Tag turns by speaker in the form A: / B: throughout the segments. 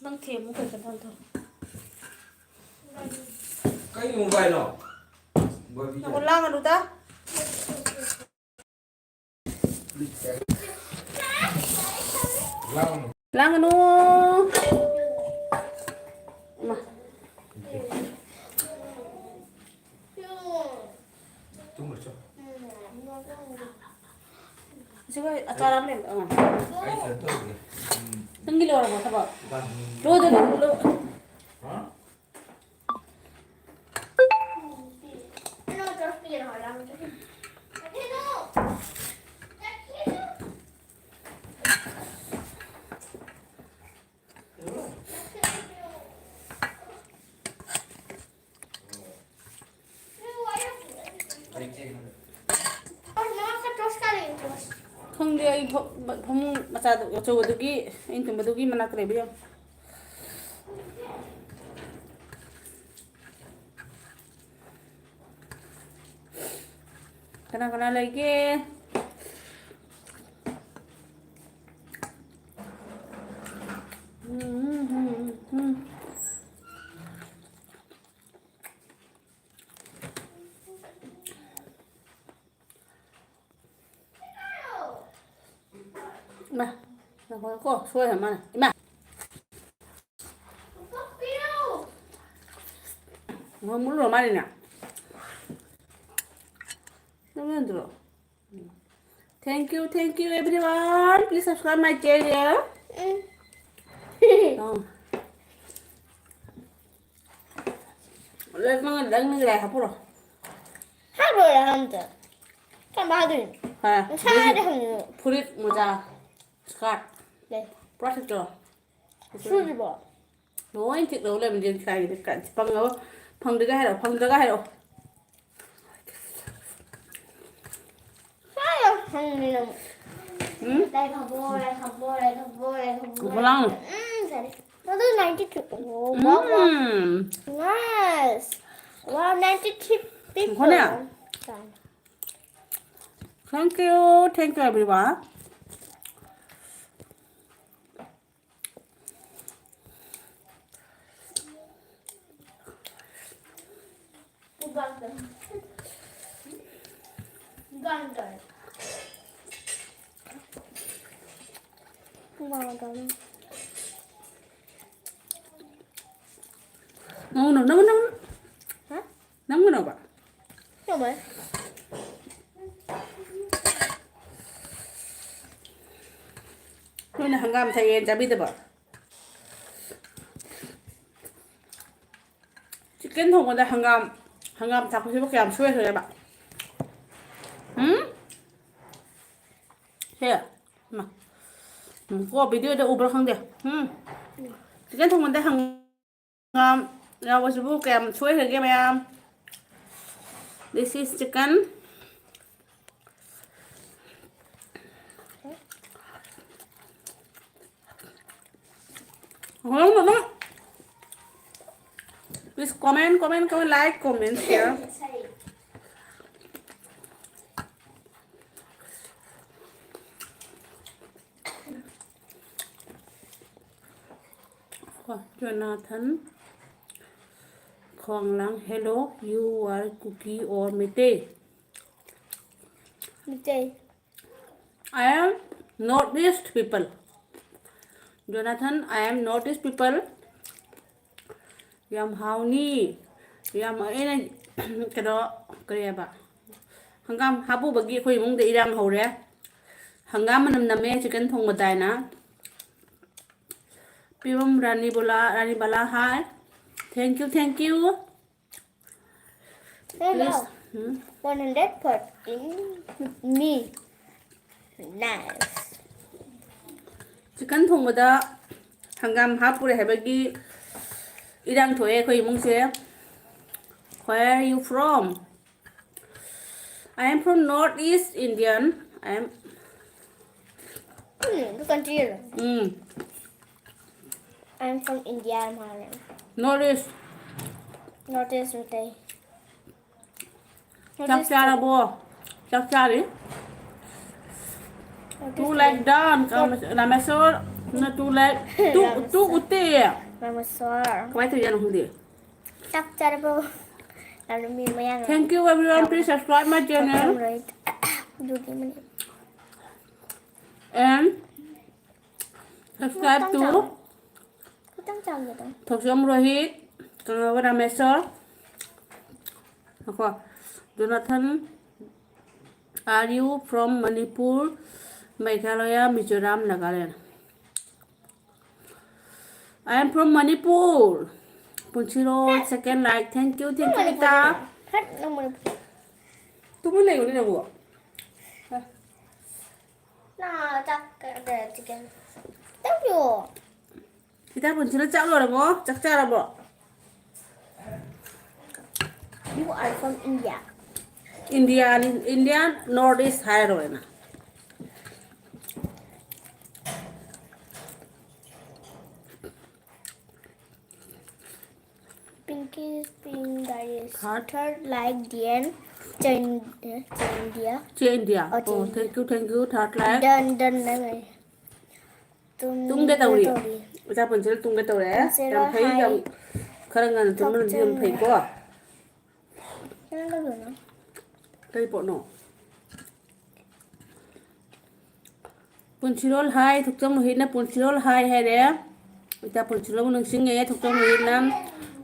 A: Nâng thêm một cái thân thôi.
B: Cái gì vậy nó?
A: Nó còn lang ở đâu ta? Lang ở đâu? Mà.
B: Tunggu cho.
A: Coba acara apa nih?
B: Ai tentu.
A: Tinggi loh orang apa? Lo dulu.
B: Hah?
A: Không đi anh không mà sao tụi cho tụi kia anh tụi tụi kia mà nãy bây giờ kena lagi mà có xuôi hả mà mà không muốn rồi mà đi nè thank you everyone. Please subscribe my channel. Lên nó đừng lại học rồi.
C: Hát rồi là không được. Kan ba dun.
A: Ha.
C: Sai da hannu.
A: Put it moja. Scar.
C: Đây.
A: Protector.
C: Su đi bỏ.
A: Nó anh thích đâu lên mình điền khai được cả bằng nó bằng được cái đâu bằng được cái đâu.
C: Sai da hannu. Đây không vô, đây không vô, đây không vô, đây không vô.
A: Có lăng.
C: Sai đi. Nó thứ 92. Wow. Nice. Wow, 92 people.
A: Có nè. Thank you everyone.
C: Ganda.
A: No.
C: Hả?
A: Nóng cái nào bạn?
C: Đâu mày?
A: Nó là hàng gam thay em chả biết được bảo. Chicken thùng còn là hàng gam thằng có bác làm xuôi rồi đấy bạn. Thế à? Mà. Có video đã uber không được. Chicken thùng còn là hàng gam ra vào Facebook kèm xuôi rồi game em. This is chicken. No. Please comment, like, comment, share. Jonathan Khong Lang, hello, you are cookie or MEETEI?
C: MEETEI.
A: I am Northeast people. Jonathan, I am Northeast people. Yam hauni, yam ene cái đó cái ba. Hangam habu bagi khoi mong de irang hore. Hangam nam me chicken thong badai na. Piwam Rani Bala hi. Thank you.
C: Please. 100 put in me. Nice.
A: Chicken thong bada hangam hapure hai bagi irang thoe khoi mong se. Where are you from? I am from Northeast Indian. I am
C: The country.
A: mm.
C: I'm from India, Maharashtra.
A: Northeast.
C: Northeast MEETEI.
A: Chắc chắn bố. Chắc chắn đi. Tu like done. Làm sao Nó tu lại tu utte.
C: Mama soar.
A: Cái thứ gì nó không đi.
C: Chắc chắn bro. Làm mình mới ăn.
A: Thank you everyone. Please subscribe my channel
C: Right. Dù đi mình.
A: and subscribe to
C: Cứ tăng trọng vậy đó.
A: Thoksom Rohit, Kangava Rameswar, Jonathan. Are you from Manipur, Meghalaya, Mizoram, Nagaland? I am from Manipur. Punchiro, second like. Thank you, Vita.
C: Hết nó mình.
A: Tụi mình lấy cái này bộ.
C: Nó chắc để chicken. Thank you.
A: Kita Punchiro chắc rồi bộ, chắc là bộ.
C: You are from India.
A: India Northeast high rồi nè.
C: Pinky pink that is
A: Heart.
C: third like the end. India.
A: India.
C: Oh,
A: Oh, thank you. Third like.
C: Done này.
A: Tung cái tàu đi. Kita Punchiro tung cái tàu đấy. Em thấy rằng khả năng tụi mình dùng thấy quá.
C: Cái nó được nó.
A: Đây bộ nổ. Punchiro hai thuộc trong hình là Punchiro hai hay đấy. Kita Punchiro mình sinh nghe thuộc trong hình là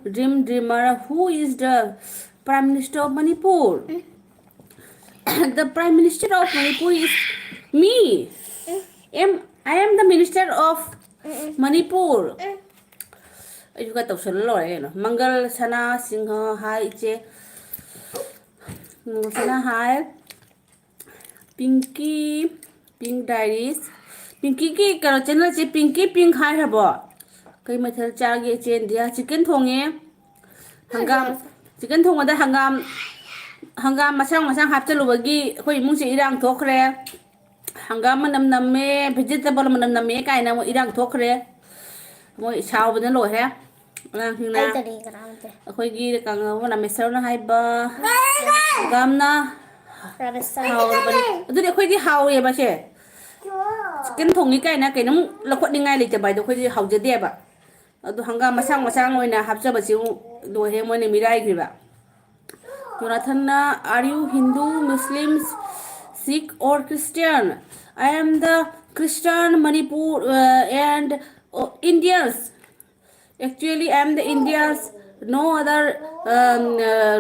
A: Dreamer. Who is the Prime Minister of Manipur? The Prime Minister of Manipur is me. I am the Minister of Manipur. Juga tahu selalu ya, Mangal sana Singha hai je. Sana hai Pinky Pink Diaries. Pinky ki kalau channel je Pinky Pink hai है बो. कई मथल चागे chain दिया chicken थोंगे. Chicken thong ada hangam masang hapchalugi khoi imung se irang thokre. Hangam manam namme vegetable manam namme kaina mo irang thokre. Mo saw bana lo he. Lang
C: Ai
A: hingna.
C: tadi kerang teh.
A: Khoi gi kang mo na mesar na hai ba. Gamna
C: Rasa.
A: haw bani. Adu de khoi gi haw ye ba se. Chicken thong ni kaina kaina mo lakwat ni ngai le te bai do khoi gi haw je de ba. Adu hangam masang oina hapcha ba si do he mo ni mirai gi ba. Jonathan, are you Hindu, Muslims, Sikh or Christian? I am the Christian, Manipur and Indians. Actually, I am the Indians. No other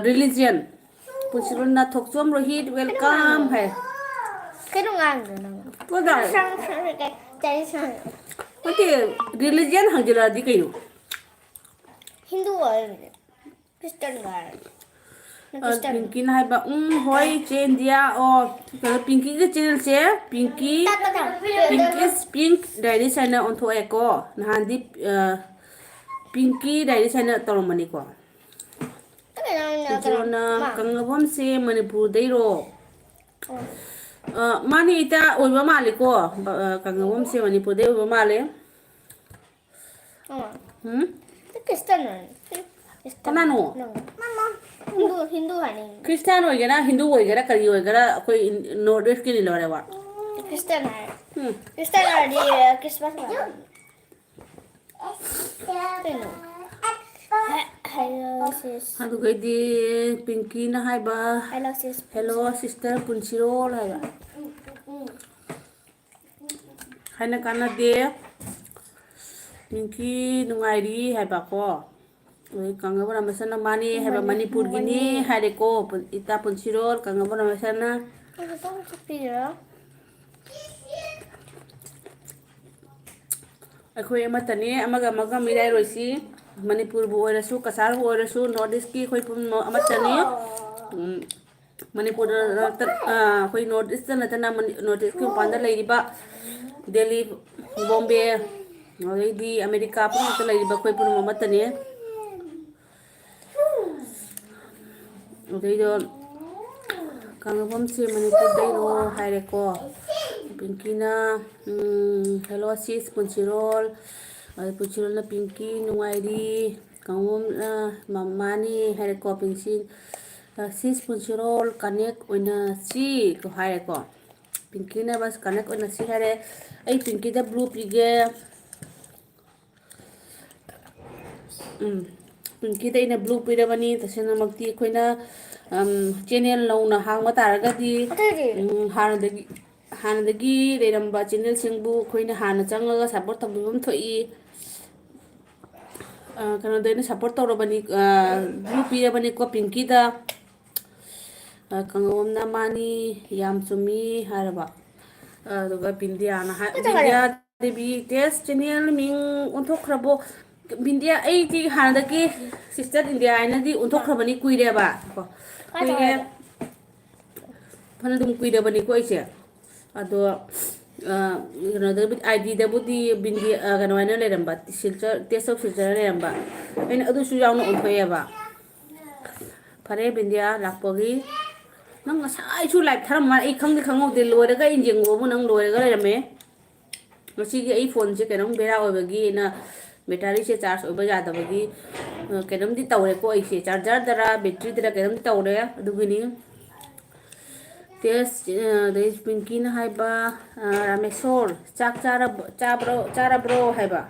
A: religion. Punchiruna Thoksom Rohit, welcome. Hai.
C: Cái đồ ngang rồi nè.
A: What that?
C: Sang cái trái sang.
A: What the religion hang jela di kayo?
C: Hindu or Christian guy.
A: Pinky na hai ba hoi chen dia kalau Pinky ke channel che Pinky is Pink Diary channel on to eko nahandi Pinky Diary channel tolong mani ko Jirona kangabom se Manipur dai ro mani ita oiba mali ko kangabom se Manipur dai oiba mali
C: Christian
A: Kanano?
C: Mama. Hindu hani.
A: Christian hoigera Hindu hoigera kari hoigera koi Northeast ki ni lore wa
C: Christian hai. Christian hari Christmas mana? Hello sis.
A: Hadu gai di Pinky na hai ba
C: Hello sis.
A: Hello sister Punchiro hai ba hai na kana de Pinky nungai ri hai ba ko oi kangabora masana mani hai ba Manipur gini hai de ko ita Punchiro kangabora masana
C: Ano to? Pira.
A: akhoi amatani amaga mirai roisi Manipur bu oirasu kasar bu oirasu Northeast ki khoi pum amatani Manipur khoi Northeast na tana Northeast ki panda lai ba Delhi Bombay oi di America pum ta lai ba khoi pum amatani oi do kangabom se Manipur dai ro hai re ko Pinky na hello sis Punchirol Punchirol na Pinky nungai ri kangom na mamani hai ko Pinky sis Punchirol connect oina si ko hai ko Pinky na bas connect oina si hai ai Pinky da blue pige ꯄꯤꯡꯀꯤꯗ ꯑꯩꯅ blue ꯄꯤꯔꯕꯅꯤ ꯇꯁꯦꯡꯅꯃꯛꯇꯤ ꯑꯩꯈꯣꯏꯅ channel ꯅꯧꯅ ꯍꯥꯡꯕ ꯇꯥꯔꯒꯗꯤ ꯍꯥꯟꯅꯗꯒꯤ ꯂꯩꯔꯝꯕ ꯆꯦꯅꯦꯜꯁꯤꯡꯕꯨ ꯑꯩꯈꯣꯏꯅ ꯍꯥꯟꯅ ꯆꯪꯉꯒ ꯁꯞꯄꯣꯔꯠ ꯇꯧꯕꯤꯕ ꯊꯣꯛꯏ ꯀꯩꯅꯣꯗ ꯑꯩꯅ ꯁꯞꯄꯣꯔꯠ ꯇꯧꯔꯕꯅꯤ ꯕ꯭ꯂꯨ ꯄꯤꯔꯕꯅꯤꯀꯣ ꯄꯤꯡꯀꯤꯗ ꯀꯥꯡꯉꯧꯝꯅ ꯃꯥꯅꯤ ꯌꯥꯝ ꯆꯨꯝꯃꯤ ꯍꯥꯏꯔꯕ ꯑꯗꯨꯒ ꯕꯤꯟꯗꯤꯌꯥꯅ ꯕꯤꯟꯗꯤꯌꯥ ꯗꯦꯕꯤ ꯇꯦꯁ ꯆꯦꯅꯦꯜ ꯃꯤꯡ ꯑꯣꯟꯊꯣꯛꯈ꯭ꯔꯕꯣ ꯕꯤꯟꯗꯤꯌꯥ ꯑꯩꯗꯤ ꯍꯥꯟꯅꯗꯒꯤ ꯁꯤꯁꯇꯔ ꯏꯟꯗꯤꯌꯥ ꯍꯥꯏꯅꯗꯤ ꯑꯣꯟꯊꯣꯛꯈ꯭ꯔꯕꯅꯤ ꯀꯨꯏꯔꯦꯕ ꯀꯣ ꯀꯨꯏꯔꯦ ꯐꯅ ꯑꯗꯨꯝ ꯀꯨꯏꯔꯕꯅꯤꯀꯣ ꯑꯩꯁꯦ ꯑꯗꯣ ꯀꯩꯅꯣꯗ ꯑꯥꯏ ꯗꯤꯗꯕꯨꯗꯤ ꯕꯤꯟꯗꯤꯌꯥ ꯀꯩꯅꯣ ꯍꯥꯏꯅ ꯂꯩꯔꯝꯕ ꯁꯤꯜꯆꯔ ꯇꯦꯁ ꯑꯣꯐ ꯁꯤꯜꯆꯔ ꯂꯩꯔꯝꯕ ꯑꯩꯅ ꯑꯗꯨꯁꯨ ꯌꯥꯎꯅ ꯑꯣꯟꯊꯣꯛꯑꯦꯕ ꯐꯔꯦ ꯕꯤꯟꯗꯤꯌꯥ ꯂꯥꯛꯄꯒꯤ ꯅꯪ ꯉꯁꯥꯏꯁꯨ ꯂꯥꯏꯚ ꯊꯥꯔꯝꯃ ꯑꯩ ꯈꯪꯍꯧꯗꯦ ꯂꯣꯏꯔꯒ ꯌꯦꯡꯖꯦꯡꯉꯣꯕꯨ ꯅꯪ ꯂꯣꯏꯔꯒ ꯂꯩꯔꯝꯃꯦ ꯉꯁꯤꯒꯤ ꯑꯩ ꯐꯣꯟꯁꯦ ꯀꯩꯅꯣꯝ ꯕꯦꯔꯥ ꯑꯣꯏꯕꯒꯤ ꯑꯩꯅ ꯕꯦꯇꯥꯔꯤꯁꯦ ꯆꯥꯔꯖ ꯑꯣꯏꯕ ꯌꯥꯗꯕꯒꯤ ꯀꯩꯅꯣꯝꯗꯤ ꯇꯧꯔꯦꯀꯣ ꯑꯩꯁꯦ ꯆꯥꯔꯖꯔꯗꯔ ꯕꯦꯇ꯭ꯔꯤꯗꯔ ꯀꯩꯅꯣꯝꯗꯤ ꯇꯧꯔꯦ ꯑꯗꯨꯒꯤꯅꯤ ꯇꯦꯁ ꯑꯗꯩ ꯄꯤꯡꯀꯤꯅ ꯍꯥꯏꯕ ꯔꯥꯃꯦꯁꯣꯔ ꯆꯥꯛ ꯆꯥꯔꯕ꯭ꯔꯣ ꯍꯥꯏꯕ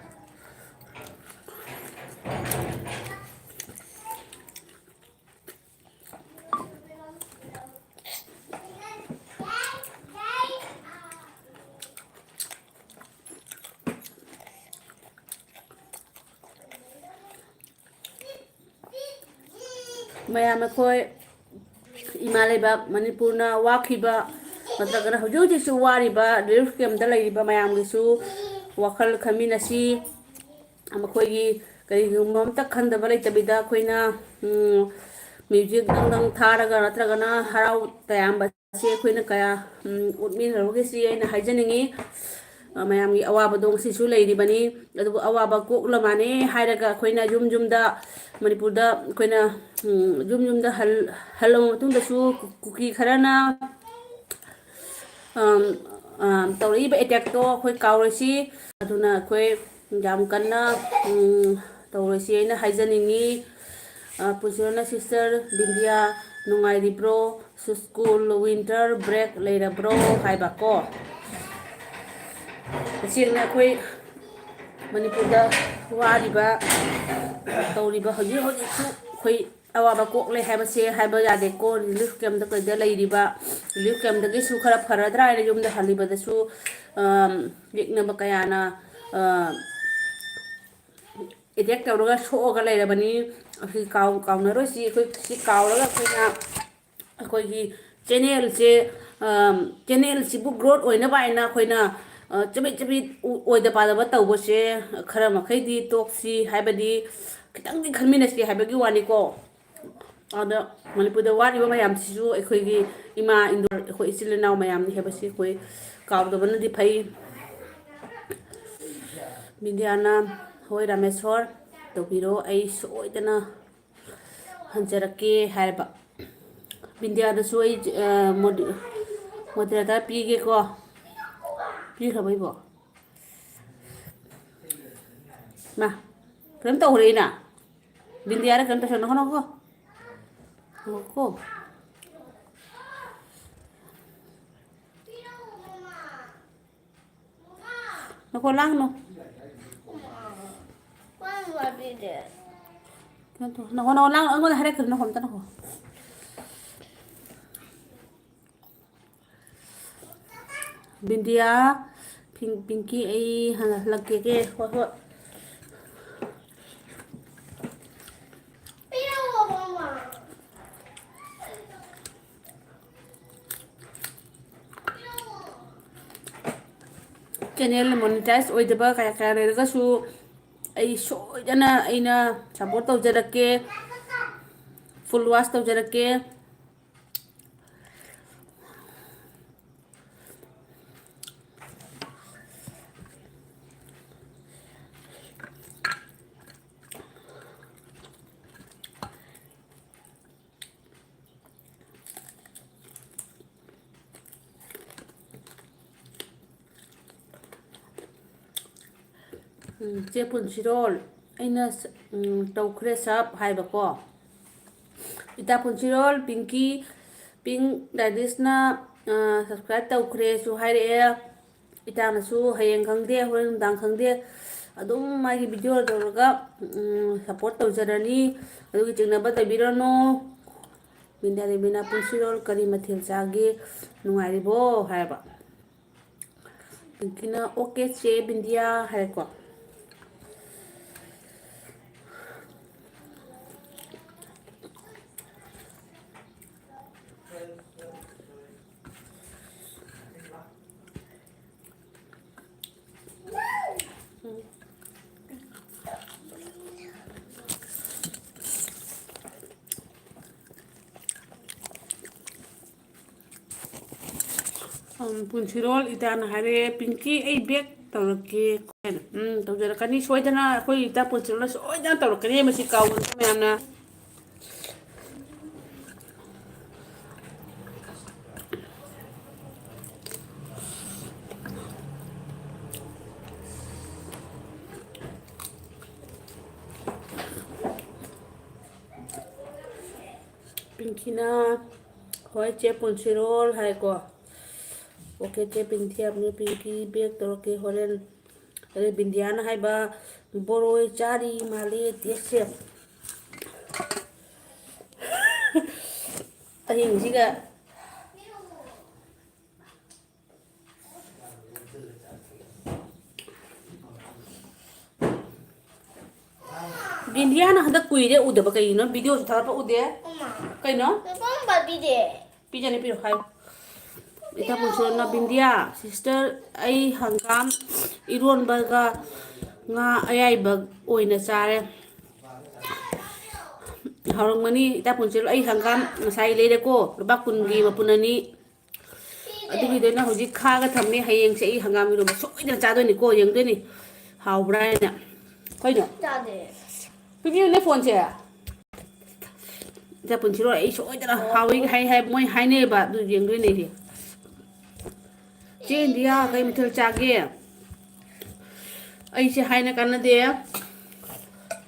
A: ꯃꯌꯥꯝ ꯑꯩꯈꯣꯏ ꯏꯃꯥ ꯂꯩꯕꯥꯛ ꯃꯅꯤꯄꯨꯔꯅ ꯋꯥꯈꯤꯕ ꯅꯠꯇ꯭ꯔꯒꯅ ꯍꯧꯖꯤꯛ ꯍꯧꯖꯤꯛꯁꯨ ꯋꯥꯔꯤꯕ ꯔꯤꯂꯤꯐ ꯀꯦꯝꯗ ꯂꯩꯔꯤꯕ ꯃꯌꯥꯝꯒꯤꯁꯨ ꯋꯥꯈꯜ ꯈꯟꯃꯤꯟꯅꯁꯤ ꯃꯈꯣꯏꯒꯤ ꯀꯔꯤꯒꯨꯝꯕ ꯑꯝꯇ ꯈꯟꯗꯕ ꯂꯩꯇꯕꯤꯗ ꯑꯩꯈꯣꯏꯅ ꯃ꯭ꯌꯨꯖꯤꯛ ꯗꯪ ꯊꯥꯔꯒ ꯅꯠꯇ꯭ꯔꯒꯅ ꯍꯔꯥꯎ ꯇꯌꯥꯝꯕꯁꯦ ꯑꯩꯈꯣꯏꯅ ꯀꯌꯥ ꯎꯠꯃꯤꯟꯅꯔꯨꯒꯦꯁꯤ ꯑꯩꯅ ꯍꯥꯏꯖꯅꯤꯡꯉꯤ ꯃꯌꯥꯝꯒꯤ ꯑꯋꯥꯕꯗꯣ ꯉꯁꯤꯁꯨ ꯂꯩꯔꯤꯕꯅꯤ ꯑꯗꯨꯕꯨ ꯑꯋꯥꯕ ꯀꯣꯛꯂ ꯃꯥꯅꯦ ꯍꯥꯏꯔꯒ ꯑꯩꯈꯣꯏꯅ ꯌꯨꯝ ꯌꯨꯝꯗ ꯃꯅꯤꯄꯨꯔꯗ ꯑꯩꯈꯣꯏꯅ ꯌꯨꯝ ꯌꯨꯝꯗ ꯍꯜꯂꯕ ꯃꯇꯨꯡꯗꯁꯨ ꯀꯨꯀꯤ ꯈꯔꯅ ꯇꯧꯔꯛꯏꯕ ꯑꯦꯇꯦꯛꯇꯣ ꯑꯩꯈꯣꯏ ꯀꯥꯎꯔꯣꯏꯁꯤ ꯑꯗꯨꯅ ꯑꯩꯈꯣই ꯌꯥꯝ ꯀꯟꯅ ꯇꯧꯔꯣꯏꯁꯤ ꯑꯩꯅ ꯍꯥꯏꯖꯅꯤꯡꯉꯤ ꯄꯨꯟꯁꯤꯔꯣꯅ ꯁꯤꯁꯇꯔ ꯕꯤꯟꯗꯤꯌꯥ ꯅꯨꯡꯉꯥꯏꯔꯤꯕ꯭ꯔꯣ ꯁ꯭ꯀꯨꯜ ꯋꯤꯟꯇꯔ ꯕ꯭ꯔꯦꯛ ꯂꯩꯔꯕ꯭ꯔꯣ ꯍꯥꯏꯕꯀꯣ ꯇꯁꯦꯡꯅ ꯑꯩꯈꯣꯏ ꯃꯅꯤꯄꯨꯔꯗ ꯋꯥꯔꯤꯕ ꯇꯧꯔꯤꯕ ꯍꯧꯖꯤꯛ ꯍꯧꯖꯤꯛꯁꯨ ꯑꯩꯈꯣꯏ ꯑꯋꯥꯕ ꯀꯣꯛꯂꯦ ꯍꯥꯏꯕꯁꯦ ꯍꯥꯏꯕ ꯌꯥꯗꯦꯀꯣ ꯔꯤꯂꯤꯐ ꯀꯦꯝꯗ ꯀꯩꯗ ꯂꯩꯔꯤꯕ ꯔꯤꯂꯤꯐ ꯀꯦꯝꯗꯒꯤꯁꯨ ꯈꯔ ꯐꯔꯗ꯭ꯔꯥ ꯍꯥꯏꯅ ꯌꯨꯝꯗ ꯍꯜꯂꯤꯕꯗꯁꯨ ꯌꯦꯛꯅꯕ ꯀꯌꯥꯅ ꯑꯦꯇꯦꯛ ꯇꯧꯔꯒ ꯁꯣꯛꯑꯒ ꯂꯩꯔꯕꯅꯤ ꯑꯁꯤ ꯀꯥꯎꯅꯔꯣꯏꯁꯤ ꯑꯩꯈꯣꯏ ꯁꯤ ꯀꯥꯎꯔꯒ ꯑꯩꯈꯣꯏꯅ ꯑꯩꯈꯣꯏꯒꯤ ꯆꯦꯅꯦꯜꯁꯤꯕꯨ ꯒ꯭ꯔꯣꯠ ꯑꯣꯏꯅꯕ ꯍꯥꯏꯅ ꯑꯩꯈꯣꯏꯅ ꯆꯕꯤꯠ ꯆꯕꯤꯠ ꯑꯣꯏꯗ ꯄꯥꯗꯕ ꯇꯧꯕꯁꯦ ꯈꯔ ꯃꯈꯩꯗꯤ ꯇꯣꯛꯁꯤ ꯍꯥꯏꯕꯗꯤ ꯈꯤꯇꯪꯗꯤ ꯈꯟꯃꯤꯟꯅꯁꯤ ꯍꯥꯏꯕꯒꯤ ꯋꯥꯅꯤꯀꯣ ꯑꯗ ꯃꯅꯤꯄꯨꯔꯗ ꯋꯥꯔꯤꯕ ꯃꯌꯥꯝꯁꯤꯁꯨ ꯑꯩꯈꯣꯏꯒꯤ ꯏꯃꯥ ꯏꯟꯗꯣꯔ ꯑꯩꯈꯣꯏ ꯏꯆꯤꯜ ꯏꯅꯥꯎ ꯃꯌꯥꯝꯅꯤ ꯍꯥꯏꯕꯁꯤ ꯑꯩꯈꯣই ꯀꯥꯎꯗꯕꯅꯗꯤ ꯐꯩ ꯕꯤꯟꯗꯤꯌꯥꯅ ꯍꯣꯏ ꯔꯥꯃꯦꯁꯣꯔ ꯇꯧꯕꯤꯔꯣ ꯑꯩ ꯁꯣꯏꯗꯅ ꯍꯟꯖꯔꯛꯀꯦ ꯍꯥꯏꯔꯕ ꯕꯤꯟꯗꯤꯌꯥꯗꯁꯨ ꯑꯩ ꯃꯣꯗꯦꯔꯦꯇꯔ ꯄꯤꯒꯦꯀꯣ ꯄꯤꯈ꯭ꯔꯕ ꯏꯕꯣ ꯃꯥ ꯀꯩꯅꯣꯝ ꯇꯧꯔꯛꯏꯅ ꯕꯤꯟꯗꯤꯌꯥꯔ ꯀꯩꯅꯣꯝ ꯇꯧꯁꯟꯅ ꯍꯣꯠꯅꯀꯣ ꯀꯣ ꯅꯈꯣ ꯂꯥꯡꯅꯨ ꯅꯈꯣ ꯂꯥꯡ ꯑꯩꯉꯣꯟꯗ ꯍꯥꯏꯔꯛꯀꯅꯨ ꯅꯈꯣ ꯑꯝꯇ ꯅꯈꯣ ꯕꯤꯟꯗꯤꯌꯥ ꯄꯤꯡꯀꯤ ꯑꯩ ꯍꯜꯂꯛꯀꯦ ꯍꯣꯏ ꯍꯣꯏ ꯆꯦꯅꯦꯜ ꯃꯣꯅꯤꯇꯥꯏꯁ ꯑꯣꯏꯗꯕ ꯀꯌꯥ ꯀꯌꯥ ꯂꯩꯔꯒꯁꯨ ꯑꯩ ꯁꯣꯏꯗꯅ ꯑꯩꯅ ꯁꯞꯄꯣꯔꯠ ꯇꯧꯖꯔꯛꯀꯦ ꯐꯨꯜ ꯋꯥꯁ ꯇꯧꯖꯔꯛꯀꯦ ꯆꯦ ꯄꯨꯟꯁꯤꯔꯣꯜ ꯑꯩꯅ ꯇꯧꯈ꯭ꯔꯦ ꯁꯞ ꯍꯥꯏꯕꯀꯣ ꯏꯇꯥ ꯄꯨꯟꯁꯤꯔꯣꯜ ꯄꯤꯡꯀꯤ ꯄꯤꯡ ꯗꯥꯏꯗꯤꯁꯅ ꯁꯕꯁꯀ꯭ꯔꯥꯏꯞ ꯇꯧꯈ꯭ꯔꯦꯁꯨ ꯍꯥꯏꯔꯛꯑꯦ ꯏꯇꯥꯅꯁꯨ ꯍꯌꯦꯡ ꯈꯪꯗꯦ ꯍꯣꯔꯦꯟ ꯅꯨꯡꯗꯥꯡ ꯈꯪꯗꯦ ꯑꯗꯨꯝ ꯃꯥꯒꯤ ꯚꯤꯗꯤꯑꯣ ꯇꯧꯔꯒ ꯁꯞꯄꯣꯔꯠ ꯇꯧꯖꯔꯅꯤ ꯑꯗꯨꯒꯤ ꯆꯤꯡꯅꯕ ꯇꯧꯕꯤꯔꯅꯨ ꯕꯤꯟꯗꯤꯌꯥ ꯗꯦꯕꯤꯅ ꯄꯨꯟꯁꯤꯔꯣꯜ ꯀꯔꯤ ꯃꯊꯦꯜ ꯆꯥꯒꯦ ꯅꯨꯡꯉꯥꯏꯔꯤꯕꯣ ꯍꯥꯏꯕ ꯄꯤꯡꯀꯤꯅ ꯑꯣꯀꯦ ꯆꯦ ꯕꯤꯟꯗꯤꯌꯥ ꯍꯥꯏꯔꯦꯀꯣ ꯄꯨꯟꯁꯤꯔꯣꯜ ꯏꯇꯥꯅ ꯍꯥꯏꯔꯛꯑꯦ ꯄꯤꯡꯀꯤ ꯑꯩ ꯕꯦꯛ ꯇꯧꯔꯛꯀꯦ ꯍꯥꯏꯅ ꯇꯧꯖꯔꯛꯀꯅꯤ ꯁꯣꯏꯗꯅ ꯑꯩꯈꯣꯏ ꯏꯇꯥ ꯄꯨꯟꯁꯤꯔꯣꯜꯅ ꯁꯣꯏꯗꯅ ꯇꯧꯔꯛꯀꯅꯤ ꯃꯁꯤ ꯀꯥꯎꯒꯅꯨ ꯃꯌꯥꯝꯅ ꯄꯤꯡꯀꯤꯅ ꯍꯣꯏ ꯆꯦ ꯄꯨꯟꯁꯤꯔꯣꯜ ꯍꯥꯏꯀꯣ ꯑꯣꯀꯦ ꯆꯦ ꯄꯤꯡꯀꯤ ꯄꯤꯡꯀꯤ ꯕꯦꯛ ꯇꯧꯔꯛꯀꯦ ꯍꯣꯔꯦꯟ ꯑꯗꯩ ꯕꯤꯟꯗꯤꯌꯥꯅ ꯍꯥꯏꯕ ꯕꯣꯔꯣꯏ ꯆꯥꯔꯤ ꯃꯥꯜꯂꯦ ꯇꯦꯁꯁꯦ ꯑꯍꯤꯡꯁꯤꯒ ꯕꯤꯟꯗꯤꯌꯥꯅ ꯍꯟꯗꯛ ꯀꯨꯏꯔꯦ ꯎꯗꯕ ꯀꯩꯒꯤꯅꯣ ꯚꯤꯗꯤꯑꯣꯁꯨ ꯊꯥꯒꯠꯄ ꯎꯗꯦ ꯀꯩꯅꯣ ꯄꯤꯖꯅꯤ ꯄꯤꯔꯣ ꯍꯥꯏꯌꯣ ꯏꯇꯥ ꯄꯨꯟꯁꯤꯔꯣꯜꯅ ꯕꯤꯟꯗꯤꯌꯥ ꯁꯤꯁꯇꯔ ꯑꯩ ꯍꯪꯒꯥꯝ ꯏꯔꯣꯟꯕꯒ ꯉꯥ ꯑꯌꯥꯏꯕ ꯑꯣꯏꯅ ꯆꯥꯔꯦ ꯍꯥꯎꯔꯝꯒꯅꯤ ꯏꯇꯥ ꯄꯨꯟꯁꯤꯔꯣꯜ ꯑꯩ ꯍꯪꯒꯥꯝ ꯉꯁꯥꯏ ꯂꯩꯔꯦꯀꯣ ꯂꯨꯄꯥ 10ꯒꯤ ꯃꯄꯨꯟ 2 ꯑꯗꯨꯒꯤꯗꯨꯅ ꯍꯧꯖꯤꯛ ꯈꯥꯒ ꯊꯝꯃꯦ ꯍꯌꯦꯡꯁꯦ ꯑꯩ ꯍꯪꯒꯥꯝ ꯏꯔꯣꯟꯕ ꯁꯣꯏꯗꯅ ꯆꯥꯗꯣꯏꯅꯤꯀꯣ ꯌꯦꯡꯗꯣꯏꯅꯤ ꯍꯥꯎꯕ꯭ꯔꯥ ꯍꯥꯏꯅ ꯀꯩꯅꯣ ꯄꯤꯕꯤꯌꯨꯅꯦ ꯐꯣꯟꯁꯦ ꯏꯇꯥ ꯄꯨꯟꯁꯤꯔꯣꯜ ꯑꯩ ꯁꯣꯏꯗꯅ ꯍꯥꯎꯋꯤ ꯃꯣꯏ ꯍꯥꯏꯅꯩꯑꯕ ꯑꯗꯨ ꯌꯦꯡꯗꯣꯏꯅꯦ ꯑꯩꯁꯦ ꯆꯦ ꯏꯟꯗꯤꯌꯥ ꯀꯩ ꯃꯊꯦꯜ ꯆꯥꯒꯦ ꯑꯩꯁꯦ ꯍꯥꯏꯅ ꯀꯥꯟꯅꯗꯦ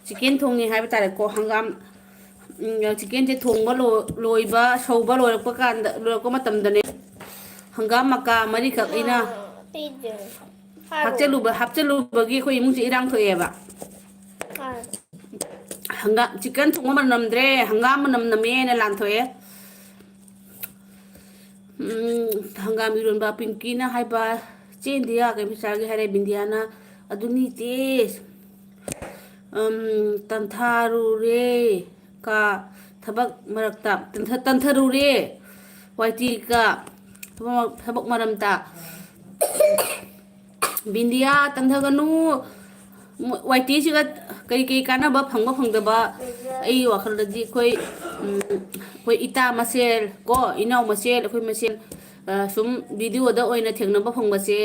A: ꯆꯤꯀꯦꯟ ꯊꯣꯡꯉꯦ ꯍꯥꯏꯕ ꯇꯥꯔꯦꯀꯣ ꯍꯪꯒꯥꯝ ꯆꯤꯀꯦꯟꯁꯦ ꯊꯣꯡꯕ ꯂꯣꯏꯕ ꯁꯧꯕ ꯂꯣꯏꯔꯛꯄ ꯃꯇꯝꯗꯅꯦ ꯍꯪꯒꯥꯝ ꯃꯀꯥ 4ꯈꯛ ꯑꯩꯅ ꯍꯥꯞꯆꯤꯜꯂꯨꯕꯒꯤ ꯑꯩꯈꯣꯏ ꯏꯃꯨꯡꯁꯦ ꯏꯔꯥꯡ ꯊꯣꯛꯑꯦꯕ ꯆꯤꯛꯀꯟ ꯊꯣꯡꯕ ꯃꯅꯝ ꯅꯝꯗ꯭ꯔꯦ ꯍꯪꯒꯥꯝ ꯃꯅꯝ ꯅꯝꯃꯦꯅ ꯂꯥꯟꯊꯣꯛꯑꯦ ꯍꯪꯒꯥꯝ ꯏꯔꯣꯟꯕ ꯄꯤꯡꯀꯤꯅ ꯍꯥꯏꯕ ꯆꯦ ꯏꯟꯗꯤꯌꯥ ꯀꯩ ꯆꯥꯒꯦ ꯍꯥꯏꯔꯦ ꯕꯤꯟꯗꯤꯌꯥꯅ ꯑꯗꯨꯅꯤ ꯇꯦꯁ ꯇꯟꯊꯥꯔꯨꯔꯦ ꯀ ꯊꯕꯛ ꯃꯔꯛꯇ ꯇꯟꯊꯔꯨꯔꯦ ꯋꯥꯏꯇꯤꯒ ꯊꯕꯛ ꯃꯔꯝꯇ ꯕꯤꯟꯗꯤꯌꯥ ꯇꯟꯊꯒꯅꯨ ꯋꯥꯏꯇꯤꯁꯤꯒ ꯀꯩ ꯀꯥꯟꯅꯕ ꯐꯪꯕ ꯐꯪꯗꯕ ꯑꯩꯒꯤ ꯋꯥꯈꯜꯗꯗꯤ ꯑꯩꯈꯣꯏ ꯏꯇꯥ ꯃꯁꯦꯜ ꯀꯣ ꯏꯅꯥꯎ ꯃꯁꯦꯜ ꯑꯩꯈꯣꯏ ꯃꯁꯦꯜ ꯁꯨꯝ ꯚꯤꯗꯤꯑꯣꯗ ꯑꯣꯏꯅ ꯊꯦꯡꯅꯕ ꯐꯪꯕꯁꯦ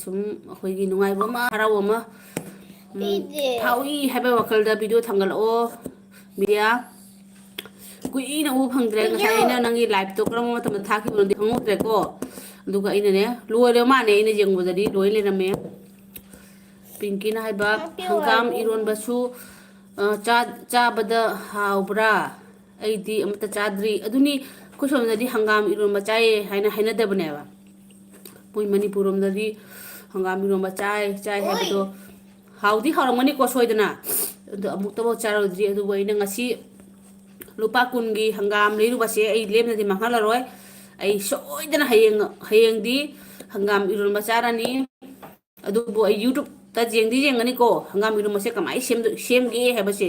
A: ꯁꯨꯝ ꯑꯩꯈꯣꯏꯒꯤ ꯅꯨꯡꯉꯥꯏꯕ ꯑꯃ ꯍꯔꯥꯎꯕ ꯑꯃ ꯐꯥꯎꯏ ꯍꯥꯏꯕ ꯋꯥꯈꯜꯗ ꯚꯤꯗꯤꯑꯣ ꯊꯥꯡꯒꯠꯂꯛꯑꯣ ꯕꯤꯗꯤꯌꯥ ꯀꯨꯏꯅ ꯎꯕ ꯐꯪꯗ꯭ꯔꯦ ꯉꯁꯥꯏ ꯑꯩꯅ ꯅꯪꯒꯤ ꯂꯥꯏꯐꯇꯣ ꯀꯔꯝꯕ ꯃꯇꯝꯗ ꯊꯥꯈꯤꯕꯅꯣꯗꯤ ꯈꯪꯍꯧꯗ꯭ꯔꯦꯀꯣ ꯑꯗꯨꯒ ꯑꯩꯅꯅꯦ ꯂꯣꯏꯔꯕ ꯃꯥꯅꯦ ꯑꯩꯅ ꯌꯦꯡꯕꯗꯗꯤ ꯂꯣꯏ ꯂꯩꯔꯝꯃꯦ ꯄꯤꯡꯀꯤꯅ ꯍꯥꯏꯕ ꯍꯪꯒꯥꯝ ꯏꯔꯣꯟꯕꯁꯨ ꯆꯥꯕꯗ ꯍꯥꯎꯕ꯭ꯔꯥ ꯑꯩꯗꯤ ꯑꯃꯠꯇ ꯆꯥꯗ꯭ꯔꯤ ꯑꯗꯨꯅꯤ ꯑꯩꯈꯣই ꯁꯣꯝꯗꯗꯤ ꯍꯪꯒꯥꯝ ꯏꯔꯣꯟꯕ ꯆꯥꯏꯌꯦ ꯍꯥꯏꯅ ꯍꯥꯏꯅꯗꯕꯅꯦꯕ ꯃꯣꯏ ꯃꯅꯤꯄꯨꯔ ꯔꯣꯝꯗꯗꯤ ꯍꯪꯒꯥꯝ ꯏꯔꯣꯟꯕ ꯆꯥꯏ ꯍꯥꯏꯕꯗꯣ ꯍꯥꯎꯗꯤ ꯍꯥꯎꯔꯝꯒꯅꯤꯀꯣ ꯁꯣꯏꯗꯅ ꯑꯗꯣ ꯑꯃꯨꯛꯇꯐꯥꯎ ꯆꯥꯔꯨꯗ꯭ꯔꯤ ꯑꯗꯨꯕꯨ ꯑꯩꯅ ꯉꯁꯤ ꯂꯨꯄꯥ 10ꯒꯤ ꯍꯪꯒꯥꯝ ꯂꯩꯔꯨꯕꯁꯦ ꯑꯩ ꯂꯦꯝꯅꯗꯤ ꯃꯥꯡꯍꯜꯂꯔꯣꯏ ꯑꯩ ꯁꯣꯏꯗꯅ ꯍꯌꯦꯡꯗꯤ ꯍꯪꯒꯥꯝ ꯏꯔꯣꯟꯕ ꯆꯥꯔꯅꯤ ꯑꯗꯨꯕꯨ ꯑꯩ ꯌꯨꯇꯨꯕꯇ ꯌꯦꯡꯒꯅꯤꯀꯣ ꯍꯪꯒꯥꯝ ꯏꯔꯣꯟꯕꯁꯦ ꯀꯃꯥꯏꯅ ꯁꯦꯝꯒꯦ ꯍꯥꯏꯕꯁꯦ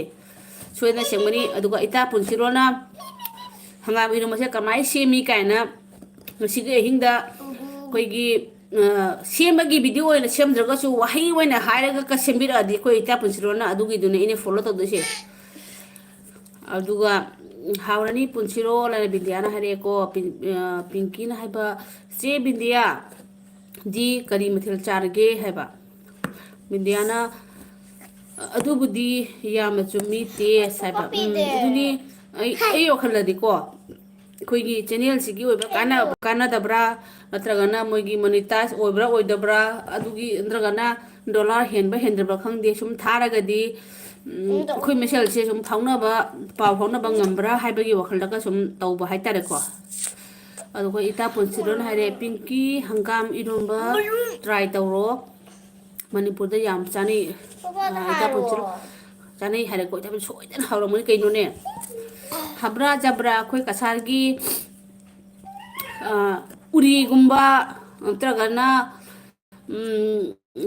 A: ꯁꯣꯏꯗꯅ ꯁꯦꯝꯒꯅꯤ ꯑꯗꯨꯒ ꯏꯇꯥ ꯄꯨꯟꯁꯤꯔꯣꯜꯅ ꯍꯪꯒꯥꯝ ꯏꯔꯣꯟꯕꯁꯦ ꯀꯃꯥꯏꯅ ꯁꯦꯝꯃꯤ ꯀꯥꯏꯅ ꯉꯁꯤꯒꯤ ꯑꯍꯤꯡꯗ ꯑꯩꯈꯣꯏꯒꯤ ꯁꯦꯝꯕꯒꯤ ꯚꯤꯗꯤꯑꯣ ꯑꯣꯏꯅ ꯁꯦꯝꯗ꯭ꯔꯒꯁꯨ ꯋꯥꯍꯩ ꯑꯣꯏꯅ ꯍꯥꯏꯔꯒ ꯁꯦꯝꯕꯤꯔꯛꯑꯗꯤ ꯑꯩꯈꯣꯏ ꯏꯇꯥ ꯄꯨꯟꯁꯤꯔꯣꯜꯅ ꯑꯗꯨꯒꯤꯗꯨꯅꯦ ꯑꯩꯅ ꯐꯣꯂꯣ ꯇꯧꯗꯣꯏꯁꯦ ꯑꯗꯨꯒ ꯍꯥꯎꯔꯅꯤ ꯄꯨꯟꯁꯤꯔꯣꯜ ꯍꯥꯏꯅ ꯕꯤꯟꯗꯤꯌꯥꯅ ꯍꯥꯏꯔꯛꯑꯦꯀꯣ ꯄꯤꯡꯀꯤꯅ ꯍꯥꯏꯕ ꯆꯦ ꯕꯤꯟꯗꯤꯌꯥ ꯗꯤ ꯀꯔꯤ ꯃꯊꯦꯜ ꯆꯥꯔꯒꯦ ꯍꯥꯏꯕ ꯕꯤꯟꯗꯤꯌꯥꯅ ꯑꯗꯨꯕꯨꯗꯤ ꯌꯥꯝꯅ ꯆꯨꯝꯃꯤ ꯇꯦꯁ ꯍꯥꯏꯕ ꯑꯗꯨꯅꯤ ꯑꯩ ꯋꯥꯈꯜꯗꯗꯤꯀꯣ ꯑꯩꯈꯣꯏꯒꯤ ꯆꯦꯅꯦꯜꯁꯤꯒꯤ ꯑꯣꯏꯕ ꯀꯥꯟꯅꯗꯕ꯭ꯔꯥ ꯅꯠꯇ꯭ꯔꯒꯅ ꯃꯣꯏꯒꯤ ꯃꯣꯅꯤꯇꯥꯏꯖ ꯑꯣꯏꯕ꯭ꯔꯥ ꯑꯣꯏꯗꯕ꯭ꯔꯥ ꯑꯗꯨꯒꯤ ꯅꯠꯇ꯭ꯔꯒꯅ ꯗꯣꯂꯔ ꯍꯦꯟꯕ ꯍꯦꯟꯗꯕ꯭ꯔꯥ ꯈꯪꯗꯦ ꯁꯨꯝ ꯊꯥꯔꯒꯗꯤ ꯑꯩꯈꯣꯏ ꯃꯁꯦꯜꯁꯦ ꯁꯨꯝ ꯄꯥꯎ ꯐꯥꯎꯅꯕ ꯉꯝꯕ꯭ꯔꯥ ꯍꯥꯏꯕꯒꯤ ꯋꯥꯈꯜꯗꯒ ꯁꯨꯝ ꯇꯧꯕ ꯍꯥꯏꯇꯥꯔꯦꯀꯣ ꯑꯗꯨꯒ ꯏꯇꯥ ꯄꯨꯟꯁꯤꯔꯣꯜ ꯍꯥꯏꯔꯦ ꯄꯤꯡꯀꯤ ꯍꯪꯒꯥꯝ ꯏꯔꯣꯟꯕ ꯇ꯭ꯔꯥꯏ ꯇꯧꯔꯣ ꯃꯅꯤꯄꯨꯔꯗ ꯌꯥꯝ ꯆꯥꯅꯩ ꯏꯇꯥꯄꯣꯟꯆꯤꯔꯣꯜ ꯆꯥꯅꯩ ꯍꯥꯏꯔꯦꯀꯣ ꯏꯇꯥꯄꯣꯟ ꯁꯣꯏꯗꯅ ꯍꯥꯎꯔꯝꯒꯅꯤ ꯀꯩꯅꯣꯅꯦ ꯍꯕ꯭ꯔꯥ ꯖꯕ꯭ꯔꯥ ꯑꯩꯈꯣꯏ ꯀꯁꯥꯔꯒꯤ ꯎꯔꯤꯒꯨꯝꯕ ꯅꯠꯇ꯭ꯔꯒꯅ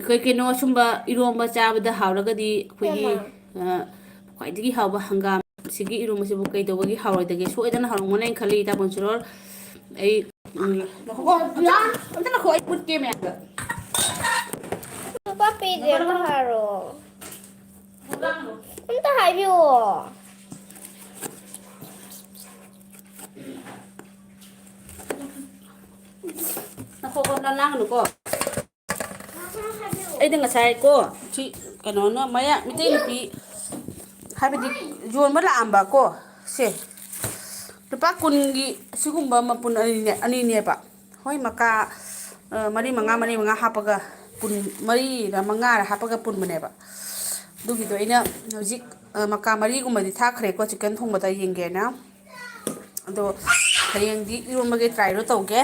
A: ꯀꯩ ꯀꯩꯅꯣ ꯁꯨꯝꯕ ꯏꯔꯣꯝꯕ ꯆꯥꯕꯗ ꯍꯥꯎꯔꯒꯗꯤ ꯑꯩꯈꯣꯏꯒꯤ ꯈ꯭ꯋꯥꯏꯗꯒꯤ ꯍꯥꯎꯕ ꯍꯪꯒꯥꯝ ꯁꯤꯒꯤ ꯏꯔꯣꯝꯕꯁꯤꯕꯨ ꯀꯩꯗꯧꯕꯒꯤ ꯍꯥꯎꯔꯣꯏꯗꯒꯦ ꯁꯣꯏꯗꯅ ꯍꯥꯎꯔꯝꯒꯅꯤ ꯑꯩꯅ ꯈꯜꯂꯤ ꯏꯇꯥꯄꯣꯟꯆꯤꯔꯣꯜ ꯑꯩ ꯑꯝꯇ ꯉꯥꯏꯈꯣ ꯑꯩ ꯐꯨꯠꯀꯦ ꯃꯌꯥꯝꯗ
C: ꯄꯄꯤꯗꯤ ꯑꯝꯇ ꯍꯥꯏꯔꯣ ꯑꯝꯇ ꯍꯥꯏꯕꯤꯌꯣ
A: ꯉꯥꯏꯈꯣꯀꯣ ꯂꯥꯡꯒꯅꯨꯀꯣ ꯑꯩꯅ ꯉꯁꯥꯏꯀꯣ ꯁꯤ ꯀꯩꯅꯣꯅ ꯃꯩꯇꯩ ꯅꯨꯄꯤ ꯍꯥꯏꯕꯗꯤ ꯌꯣꯟꯕ ꯂꯥꯛꯑꯝꯕ ꯀꯣ ꯁꯦ ꯂꯨꯄꯥ 10ꯒꯤ ꯑꯁꯤꯒꯨꯝꯕ ꯃꯄꯨꯟ ꯑꯅꯤꯅꯦꯕ ꯍꯣꯏ ꯃꯀꯥ ꯃꯔꯤ ꯃꯉꯥ ꯍꯥꯞꯄꯒ ꯄꯨꯟ 4ꯔ 5ꯔ ꯍꯥꯞꯄꯒ ꯄꯨꯟꯕꯅꯦꯕ ꯑꯗꯨꯒꯤꯗꯣ ꯑꯩꯅ ꯍꯧꯖꯤꯛ ꯃꯀꯥ 4ꯒꯨꯝꯕꯗꯤ ꯊꯥꯛꯈ꯭ꯔꯦꯀꯣ ꯆꯤꯛꯀꯟ ꯊꯣꯡꯕꯗ ꯌꯦꯡꯒꯦꯅ ꯑꯗꯣ ꯍꯌꯦꯡꯗꯤ ꯏꯔꯣꯟꯕꯒꯤ ꯇ꯭ꯔꯥꯏꯗꯣ ꯇꯧꯒꯦ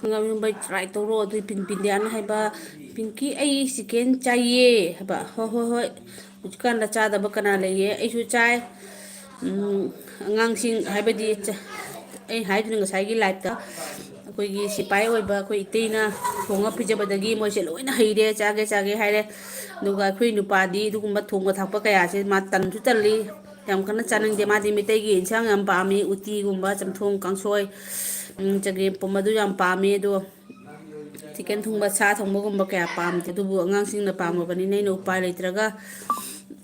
A: ꯍꯪꯒꯥꯝ ꯏꯔꯣꯟꯕ ꯇ꯭ꯔꯥꯏ ꯇꯧꯔꯣ ꯑꯗꯨ ꯕꯤꯟꯗꯤꯌꯥꯅ ꯍꯥꯏꯕ ꯄꯤꯡꯀꯤ ꯑꯩ ꯆꯤꯛꯀꯟ ꯆꯥꯏꯌꯦ ꯍꯥꯏꯕ ꯍꯣꯏ ꯍꯧꯖꯤꯛꯀꯥꯟꯗ ꯆꯥꯗꯕ ꯀꯅꯥ ꯂꯩꯌꯦ ꯑꯩꯁꯨ ꯆꯥꯏ ꯑꯉꯥꯡꯁꯤꯡ ꯍꯥꯏꯕꯗꯤ ꯑꯩ ꯍꯥꯏꯗꯨꯅ ꯉꯁꯥꯏꯒꯤ ꯂꯥꯏꯐꯇ ꯑꯩꯈꯣꯏꯒꯤ ꯁꯤꯄꯥꯏ ꯑꯣꯏꯕ ꯑꯩꯈꯣꯏ ꯏꯇꯩꯅ ꯊꯣꯡꯉ ꯄꯤꯖꯕꯗꯒꯤ ꯃꯣꯏꯁꯦ ꯂꯣꯏꯅ ꯍꯩꯔꯦ ꯆꯥꯒꯦ ꯍꯥꯏꯔꯦ ꯑꯗꯨꯒ ꯑꯩꯈꯣꯏ ꯅꯨꯄꯥꯗꯤ ꯑꯗꯨꯒꯨꯝꯕ ꯊꯣꯡꯕ ꯊꯥꯛꯄ ꯀꯌꯥꯁꯦ ꯃꯥ ꯇꯟꯁꯨ ꯇꯜꯂꯤ ꯌꯥꯝ ꯀꯟꯅ ꯆꯥꯅꯤꯡꯗꯦ ꯃꯥꯗꯤ ꯃꯩꯇꯩꯒꯤ ꯏꯟꯁꯥꯡ ꯌꯥꯝ ꯄꯥꯝꯃꯤ ꯎꯇꯤꯒꯨꯝꯕ ꯆꯝꯊꯣꯡ ꯀꯥꯡꯁꯣꯏ ꯆꯒꯦꯝꯄꯣꯝꯕꯗꯨ ꯌꯥꯝ ꯄꯥꯝꯃꯤ ꯑꯗꯣ ꯆꯤꯛꯀꯟ ꯊꯣꯡꯕ ꯁꯥ ꯊꯣꯡꯕꯒꯨꯝꯕ ꯀꯌꯥ ꯄꯥꯝꯗꯦ ꯑꯗꯨꯕꯨ ꯑꯉꯥꯡꯁꯤꯡꯅ ꯄꯥꯝꯃꯕꯅꯤꯅ ꯑꯩꯅ ꯎꯄꯥꯏ ꯂꯩꯇ꯭ꯔꯒ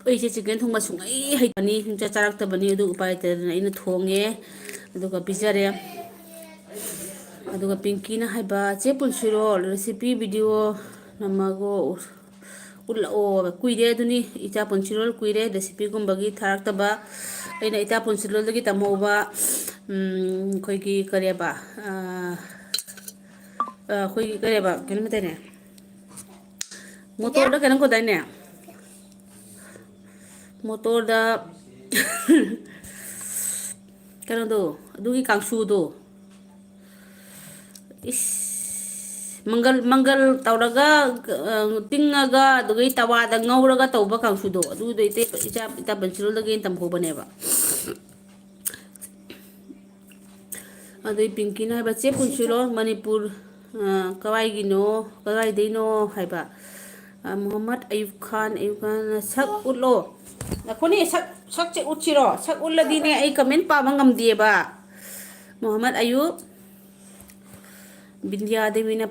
A: ꯑꯩꯁꯦ ꯆꯤꯛꯀꯟ ꯊꯣꯡꯕ ꯁꯨꯡꯍꯩ ꯍꯩꯇꯕꯅꯤ ꯁꯨꯡꯆꯥ ꯆꯥꯔꯛꯇꯕꯅꯤ ꯑꯗꯨ ꯎꯄꯥꯏ ꯂꯩꯇꯗꯅ ꯑꯩꯅ ꯊꯣꯡꯉꯦ ꯑꯗꯨꯒ ꯄꯤꯖꯔꯦ ꯑꯗꯨꯒ ꯄꯤꯡꯀꯤꯅ ꯍꯥꯏꯕ ꯆꯦ ꯄꯨꯟꯁꯤꯔꯣꯜ ꯔꯦꯁꯤꯄꯤ ꯚꯤꯗꯤꯑꯣ ꯅꯝꯃꯒꯣ ꯎꯠꯂꯛꯑꯣ ꯀꯨꯏꯔꯦ ꯑꯗꯨꯅꯤ ꯏꯆꯥ ꯄꯨꯟꯁꯤꯔꯣꯜ ꯀꯨꯏꯔꯦ ꯔꯦꯁꯤꯄꯤꯒꯨꯝꯕꯒꯤ ꯊꯥꯔꯛꯇꯕ ꯑꯩꯅ ꯏꯇꯥ ꯄꯨꯟꯁꯤꯔꯣꯜꯗꯒꯤ ꯇꯝꯍꯧꯕ ꯑꯩꯈꯣꯏꯒꯤ ꯀꯔꯤꯕ ꯑꯩꯈꯣꯏꯒꯤ ꯀꯔꯤꯕ ꯀꯩꯅꯣꯝꯇꯅꯦ ꯃꯣꯇꯣꯔꯗ ꯀꯩꯅꯣꯝ ꯀꯧꯗꯥꯏꯅꯦ ꯃꯣꯇꯣꯔꯗ ꯀꯩꯅꯣꯗꯣ ꯑꯗꯨꯒꯤ ꯀꯥꯡꯁꯨꯗꯣ ꯃꯪꯒꯜ ꯇꯧꯔꯒ ꯇꯤꯡꯉꯒ ꯑꯗꯨꯒꯩ ꯇꯋꯥꯗ ꯉꯧꯔꯒ ꯇꯧꯕ ꯀꯥꯡꯁꯨꯗꯣ ꯑꯗꯨꯗꯣ ꯏꯇꯥ ꯄꯨꯟꯁꯤꯔꯣꯜꯗꯒꯤ ꯑꯩꯅ ꯇꯝꯍꯧꯕꯅꯦꯕ ꯑꯗꯨꯏ ꯄꯤꯡꯀꯤꯅ ꯍꯥꯏꯕ ꯆꯦ ꯄꯨꯟꯁꯤꯔꯣꯜ ꯃꯅꯤꯄꯨꯔ ꯀꯗꯥꯏꯗꯩꯅꯣ ꯍꯥꯏꯕ ꯃꯨꯍꯝꯃꯗ ꯑꯌꯨꯕ ꯈꯥꯟꯅ ꯁꯛ ꯎꯠꯂꯣ ꯅꯈꯣꯅꯦ ꯁꯛꯁꯦ ꯎꯠꯁꯤꯔꯣ ꯁꯛ ꯎꯠꯂꯗꯤꯅꯦ ꯑꯩ ꯀꯃꯦꯟ ꯄꯥꯕ ꯉꯝꯗꯦꯕ ꯃꯨꯍꯝꯃꯗ ꯑꯌꯨꯕ ꯕꯤꯟꯗꯤꯌꯥꯗꯦꯕꯤꯅ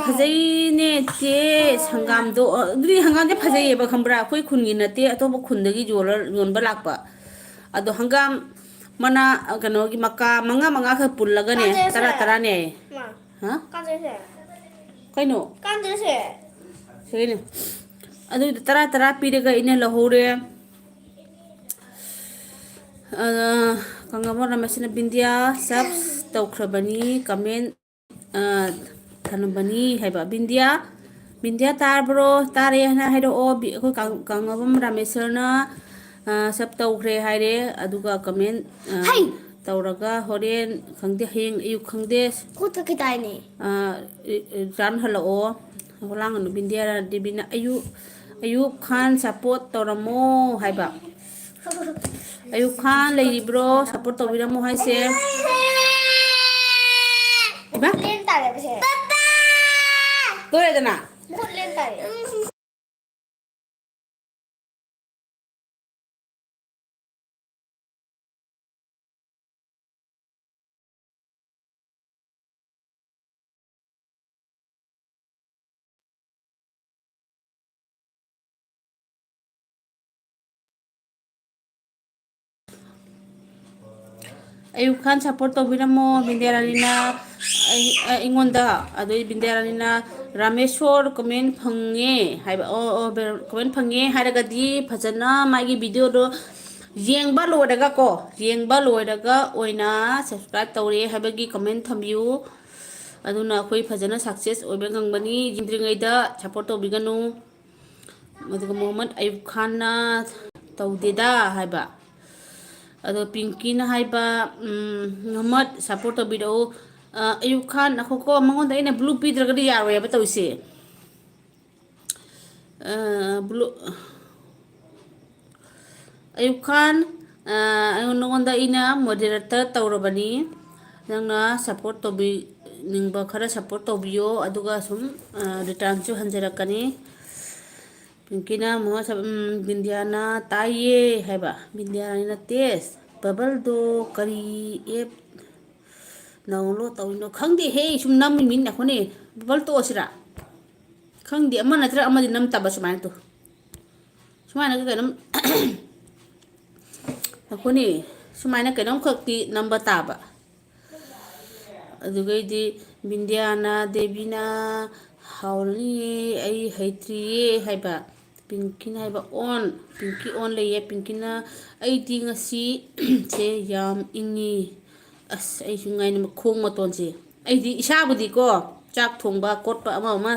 A: ꯐꯖꯩꯅꯦ ꯆꯦ ꯍꯪꯒꯥꯝꯗꯣ ꯑꯗꯨꯗꯤ ꯍꯪꯒꯥꯝꯁꯦ ꯐꯖꯩꯌꯦꯕ ꯈꯪꯕ꯭ꯔꯥ ꯑꯩꯈꯣꯏ ꯈꯨꯟꯒꯤ ꯅꯠꯇꯦ ꯑꯇꯣꯞꯄ ꯈꯨꯟꯗꯒꯤ ꯌꯣꯟꯕ ꯂꯥꯛꯄ ꯑꯗꯣ ꯍꯪꯒꯥꯝ ꯃꯅꯥ ꯀꯩꯅꯣꯒꯤ ꯃꯀꯥ 5 ꯈꯛ ꯄꯨꯜꯂꯒꯅꯦ 10 ꯍꯥ ꯀꯩꯅꯣ ꯁꯤꯅꯦ ꯑꯗꯨꯏꯗꯣ 10 ꯄꯤꯔꯒ ꯑꯩꯅ ꯂꯧꯍꯧꯔꯦ ꯀꯪꯉꯕꯣ ꯔꯥꯃꯦꯁꯅ ꯕꯤꯟꯗꯤꯌꯥ ꯁꯕꯁ ꯇꯧꯈ꯭ꯔꯕꯅꯤ ꯀꯃꯦꯟ ꯊꯅꯝꯕꯅꯤ ꯍꯥꯏꯕ ꯕꯤꯟꯗꯤꯌꯥ ꯇꯥꯔꯕ꯭ꯔꯣ ꯇꯥꯔꯦ ꯍꯥꯏꯅ ꯍꯥꯏꯔꯛꯑꯣ ꯑꯩꯈꯣꯏ ꯀꯪꯉꯕꯝ ꯔꯥꯃꯦꯁꯔꯅ ꯁꯞ ꯇꯧꯈ꯭ꯔꯦ ꯍꯥꯏꯔꯦ ꯑꯗꯨꯒ ꯀꯃꯦꯟ ꯇꯧꯔꯒ ꯍꯣꯔꯦꯟ ꯈꯪꯗꯦ ꯍꯌꯦꯡ ꯑꯌꯨꯛ ꯈꯪꯗꯦ ꯔꯤꯇꯔꯟ ꯍꯜꯂꯛꯑꯣ ꯂꯥꯡꯒꯅꯨ ꯕꯤꯟꯗꯤꯌꯥ ꯗꯦꯕꯤꯅ ꯑꯌꯨꯕ ꯈꯥꯟ ꯁꯞꯄꯣꯔꯠ ꯇꯧꯔꯝꯃꯣ ꯍꯥꯏꯕ ꯑꯌꯨꯕ ꯈꯥꯟ ꯂꯩꯔꯤꯕ꯭ꯔꯣ ꯁꯞꯄꯣꯔꯠ ꯇꯧꯕꯤꯔꯝꯃꯣ ꯍꯥꯏꯁꯦ ꯇꯣꯏꯔꯦꯗꯅ ꯑꯌꯨꯕ ꯈꯥꯟ ꯁꯞꯄꯣꯔꯠ ꯇꯧꯕꯤꯔꯝꯃꯣ ꯕꯤꯟꯗꯤꯌꯥꯔꯥꯅꯤꯅ ꯑꯩꯉꯣꯟꯗ ꯑꯗꯩ ꯕꯤꯟꯗꯤꯌꯥꯔꯥꯅꯤꯅ ꯔꯥꯃꯦꯁꯣꯔ ꯀꯃꯦꯟ ꯐꯪꯉꯦ ꯍꯥꯏꯕ ꯀꯃꯦꯟ ꯐꯪꯉꯦ ꯍꯥꯏꯔꯒꯗꯤ ꯐꯖꯅ ꯃꯥꯒꯤ ꯚꯤꯗꯤꯑꯣꯗꯣ ꯌꯦꯡꯕ ꯂꯣꯏꯔꯒ ꯑꯣꯏꯅ ꯁꯕꯁꯀ꯭ꯔꯥꯏꯕ ꯇꯧꯔꯦ ꯍꯥꯏꯕꯒꯤ ꯀꯃꯦꯟ ꯊꯝꯕꯤꯌꯨ ꯑꯗꯨꯅ ꯑꯩꯈꯣꯏ ꯐꯖꯅ ꯁꯛꯁꯦꯁ ꯑꯣꯏꯕ ꯉꯝꯒꯅꯤ ꯌꯦꯡꯗ꯭ꯔꯤꯉꯩꯗ ꯁꯞꯄꯣꯔꯠ ꯇꯧꯕꯤꯒꯅꯨ ꯑꯗꯨꯒ ꯃꯨꯍꯝꯃꯗ ꯑꯌꯨꯕ ꯈꯥꯟꯅ ꯇꯧꯗꯦꯗ ꯍꯥꯏꯕ ꯑꯗꯣ ꯄꯤꯡꯀꯤꯅ ꯍꯥꯏꯕ ꯃꯨꯍꯝꯃꯗ ꯁꯞꯄꯣꯔꯠ ꯇꯧꯕꯤꯔꯛꯎ ꯑꯌꯨꯕ ꯈꯥꯟ ꯅꯈꯣꯀꯣ ꯃꯉꯣꯟꯗ ꯑꯩꯅ ꯕ꯭ꯂꯨ ꯄꯤꯗ꯭ꯔꯒꯗꯤ ꯌꯥꯔꯣꯏꯕ ꯇꯧꯔꯤꯁꯦ ꯕ꯭ꯂꯨ ꯑꯌꯨꯕ ꯈꯥꯟ ꯅꯉꯣꯟꯗ ꯑꯩꯅ ꯃꯣꯗꯦꯔꯦꯇꯔ ꯇꯧꯔꯕꯅꯤ ꯅꯪꯅ ꯁꯞꯄꯣꯔꯠ ꯇꯧꯕꯤꯅꯤꯡꯕ ꯈꯔ ꯁꯞꯄꯣꯔꯠ ꯇꯧꯕꯤꯌꯣ ꯑꯗꯨꯒ ꯁꯨꯝ ꯔꯤꯇꯔꯟꯁꯨ ꯍꯟꯖꯔꯛꯀꯅꯤ ꯄꯤꯡꯀꯤꯅ ꯕꯤꯟꯗꯤꯌꯥꯅ ꯇꯥꯏꯌꯦ ꯍꯥꯏꯕ ꯕꯤꯟꯗꯤꯌꯥꯅ ꯇꯦꯁ ꯕꯕꯜꯗꯣ ꯀꯔꯤ ꯑꯦꯞ ꯗꯥꯎꯟꯂꯣꯗ ꯇꯧꯔꯤꯅꯣ ꯈꯪꯗꯦꯍꯦ ꯁꯨꯝ ꯅꯝꯃꯤꯃꯤ ꯅꯈꯣꯅꯦ ꯕꯕꯜ ꯇꯣꯛꯑꯁꯤꯔꯥ ꯈꯪꯗꯦ ꯑꯃ ꯅꯠꯇ꯭ꯔꯒ ꯑꯃꯗꯤ ꯅꯝꯇꯕ ꯁꯨꯃꯥꯏꯅ ꯇꯧ ꯁꯨꯃꯥꯏꯅ ꯀꯩꯅꯣꯝ ꯅꯈꯣꯅꯦ ꯁꯨꯃꯥꯏꯅ ꯀꯩꯅꯣꯝꯈꯛꯇꯤ ꯅꯝꯕ ꯇꯥꯕ ꯑꯗꯨꯒꯩꯗꯤ ꯕꯤꯟꯗꯤꯌꯥꯅ ꯗꯦꯕꯤꯅ ꯍꯥꯎꯔꯅꯤꯌꯦ ꯑꯩ ꯍꯩꯇ꯭ꯔꯤꯌꯦ ꯍꯥꯏꯕ ꯄꯤꯡꯀꯤꯅ ꯍꯥꯏꯕ ꯑꯣꯟ ꯄꯤꯡꯀꯤ ꯑꯣꯟ ꯂꯩꯌꯦ ꯄꯤꯡꯀꯤꯅ ꯑꯩꯗꯤ ꯉꯁꯤ ꯁꯦ ꯌꯥꯝ ꯏꯪꯉꯤ ꯑꯁ ꯑꯩꯁꯨ ꯉꯥꯏꯅ ꯃꯈꯣꯡ ꯃꯇꯣꯟꯁꯦ ꯑꯩꯗꯤ ꯏꯁꯥꯕꯨꯗꯤꯀꯣ ꯆꯥꯛ ꯊꯣꯡꯕ ꯈꯣꯠꯄ ꯑꯃ ꯑꯃ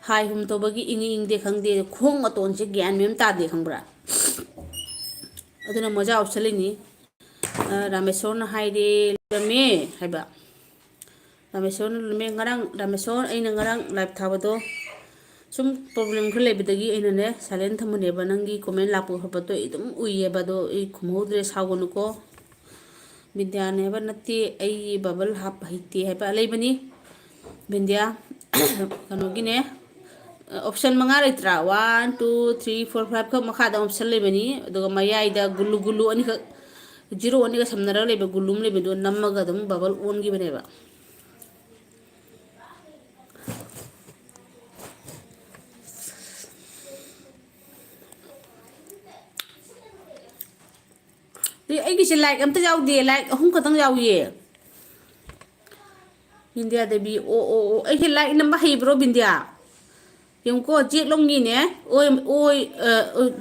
A: ꯍꯥꯏ ꯍꯨꯝ ꯇꯧꯕꯒꯤ ꯏꯪꯉꯤ ꯏꯪꯗꯦ ꯈꯪꯗꯦ ꯈꯣꯡ ꯃꯇꯣꯟꯁꯦ ꯒ꯭ꯌꯥꯟ ꯃꯦꯟ ꯇꯥꯗꯦ ꯈꯪꯕ꯭ꯔꯥ ꯑꯗꯨꯅ ꯃꯣꯖꯥ ꯎꯞꯁꯜꯂꯤꯅꯤ ꯔꯥꯃꯦꯁꯣꯔꯅ ꯍꯥꯏꯔꯦ ꯂꯩꯔꯝꯃꯦ ꯍꯥꯏꯕ ꯔꯥꯃꯦꯁꯣꯔꯅ ꯂꯩꯔꯝꯃꯦ ꯉꯔꯥꯡ ꯔꯥꯃꯦꯁꯣꯔ ꯑꯩꯅ ꯉꯔꯥꯡ ꯂꯥꯏꯚ ꯊꯥꯕꯗꯣ ꯁꯨꯝ ꯄ꯭ꯔꯣꯕ꯭ꯂꯦꯝ ꯈꯔ ꯂꯩꯕꯗꯒꯤ ꯑꯩꯅꯅꯦ ꯁꯥꯏꯂꯦꯟ ꯊꯝꯕꯅꯦꯕ ꯅꯪꯒꯤ ꯀꯣꯃꯦꯟ ꯂꯥꯛꯄ ꯈꯣꯠꯄꯗꯣ ꯑꯩ ꯑꯗꯨꯝ ꯎꯏꯌꯦꯕ ꯑꯗꯣ ꯑꯩ ꯈꯨꯝꯍꯧꯗ꯭ꯔꯦ ꯁꯥꯎꯒꯅꯨꯀꯣ ꯕꯤꯟꯗꯤꯌꯥꯅꯦ ꯍꯥꯏꯕ ꯅꯠꯇꯦ ꯑꯩꯒꯤ ꯕꯕꯜ ꯍꯥꯞꯄ ꯍꯩꯇꯦ ꯍꯥꯏꯕ ꯂꯩꯕꯅꯤ ꯕꯤꯟꯗꯤꯌꯥ ꯀꯩꯅꯣꯒꯤꯅꯦ ꯑꯣꯞꯁꯟ 5 ꯂꯩꯇ꯭ꯔꯥ 1 2 3 4 5 ꯈꯛ ꯃꯈꯥꯗ ꯑꯣꯞꯁꯟ ꯂꯩꯕꯅꯤ ꯑꯗꯨꯒ ꯃꯌꯥꯏꯗ ꯒꯨꯂꯨ ꯒꯨꯂꯨ ꯑꯅꯤꯈꯛ ꯖꯤꯔꯣ ꯑꯅꯤꯒ ꯁꯝꯅꯔꯒ ꯂꯩꯕ ꯒꯨꯂꯨ ꯑꯃ ꯂꯩꯕꯗꯣ ꯅꯝꯃꯒ ꯑꯗꯨꯝ ꯕꯕꯜ ꯑꯣꯟꯈꯤꯕꯅꯦꯕ ꯑꯩꯒꯤꯁꯦ ꯂꯥꯏꯛ ꯑꯝꯇ ꯌꯥꯎꯗꯦ ꯂꯥꯏꯛ 3 ꯈꯛꯇꯪ ꯌꯥꯎꯏꯌꯦ ꯕꯤꯟꯗꯤꯌꯥ ꯗꯦꯕꯤ ꯑꯣ ꯑꯩꯁꯦ ꯂꯥꯏꯛ ꯅꯝꯕ ꯍꯩꯕ꯭ꯔꯣ ꯕꯤꯟꯗꯤꯌꯥ ꯌꯦꯡꯉꯨꯀꯣ ꯖꯦꯠꯂꯣꯡꯒꯤꯅꯦ ꯑꯣꯏ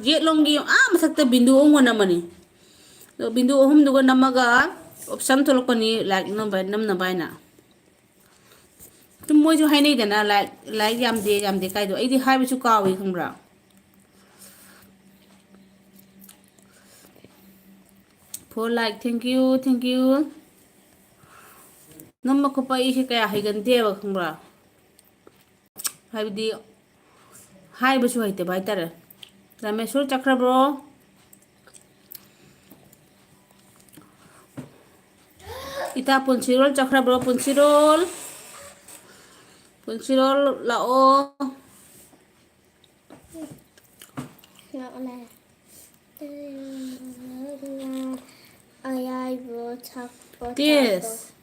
A: ꯖꯦꯠꯂꯣꯡꯒꯤ ꯃꯊꯛꯇ ꯕꯤꯟꯗꯨ ꯑꯍꯨꯝꯒ ꯅꯝꯕꯅꯤ ꯑꯗꯣ ꯕꯤꯟꯗꯨ ꯑꯍꯨꯝꯗꯨꯒ ꯅꯝꯃꯒ ꯑꯣꯞꯁꯟ ꯊꯣꯛꯂꯛꯄꯅꯤ ꯂꯥꯏꯛ ꯅꯝꯅꯕ ꯍꯥꯏꯅ ꯁꯨꯝ ꯃꯣꯏꯁꯨ ꯍꯥꯏꯅꯩꯗꯅ ꯂꯥꯏꯛ ꯌꯥꯝꯗꯦ ꯌꯥꯝꯗꯦ ꯀꯥꯏꯗꯣ ꯑꯩꯗꯤ ꯍꯥꯏꯕꯁꯨ ꯀꯥꯎꯏ ꯈꯪꯕ꯭ꯔꯥ ꯐꯣꯔ ꯂꯥꯏꯛ ꯊꯦꯡꯀ꯭ꯌꯨ ꯅꯝꯕ ꯈꯣꯠꯄ ꯑꯩꯁꯦ ꯀꯌꯥ ꯍꯩꯒꯟꯗꯦꯕ ꯈꯪꯕ꯭ꯔꯥ ꯍꯥꯏꯕꯗꯤ ꯍꯥꯏꯕꯁꯨ ꯍꯩꯇꯕ ꯍꯥꯏꯇꯥꯔꯦ ꯔꯥꯃꯦꯁꯣꯔ ꯆꯠꯈ꯭ꯔꯕ꯭ꯔꯣ ꯏꯇꯥ ꯄꯨꯟꯁꯤꯔꯣꯜ ꯆꯠꯈ꯭ꯔꯕ꯭ꯔꯣ ꯄꯨꯟꯁꯤꯔꯣꯜ ꯂꯥꯛꯑꯣ
C: ꯑꯌꯥꯏꯕ ꯊꯛꯄ ꯆꯥꯕ꯭ꯔꯣ
A: ꯇꯦꯁ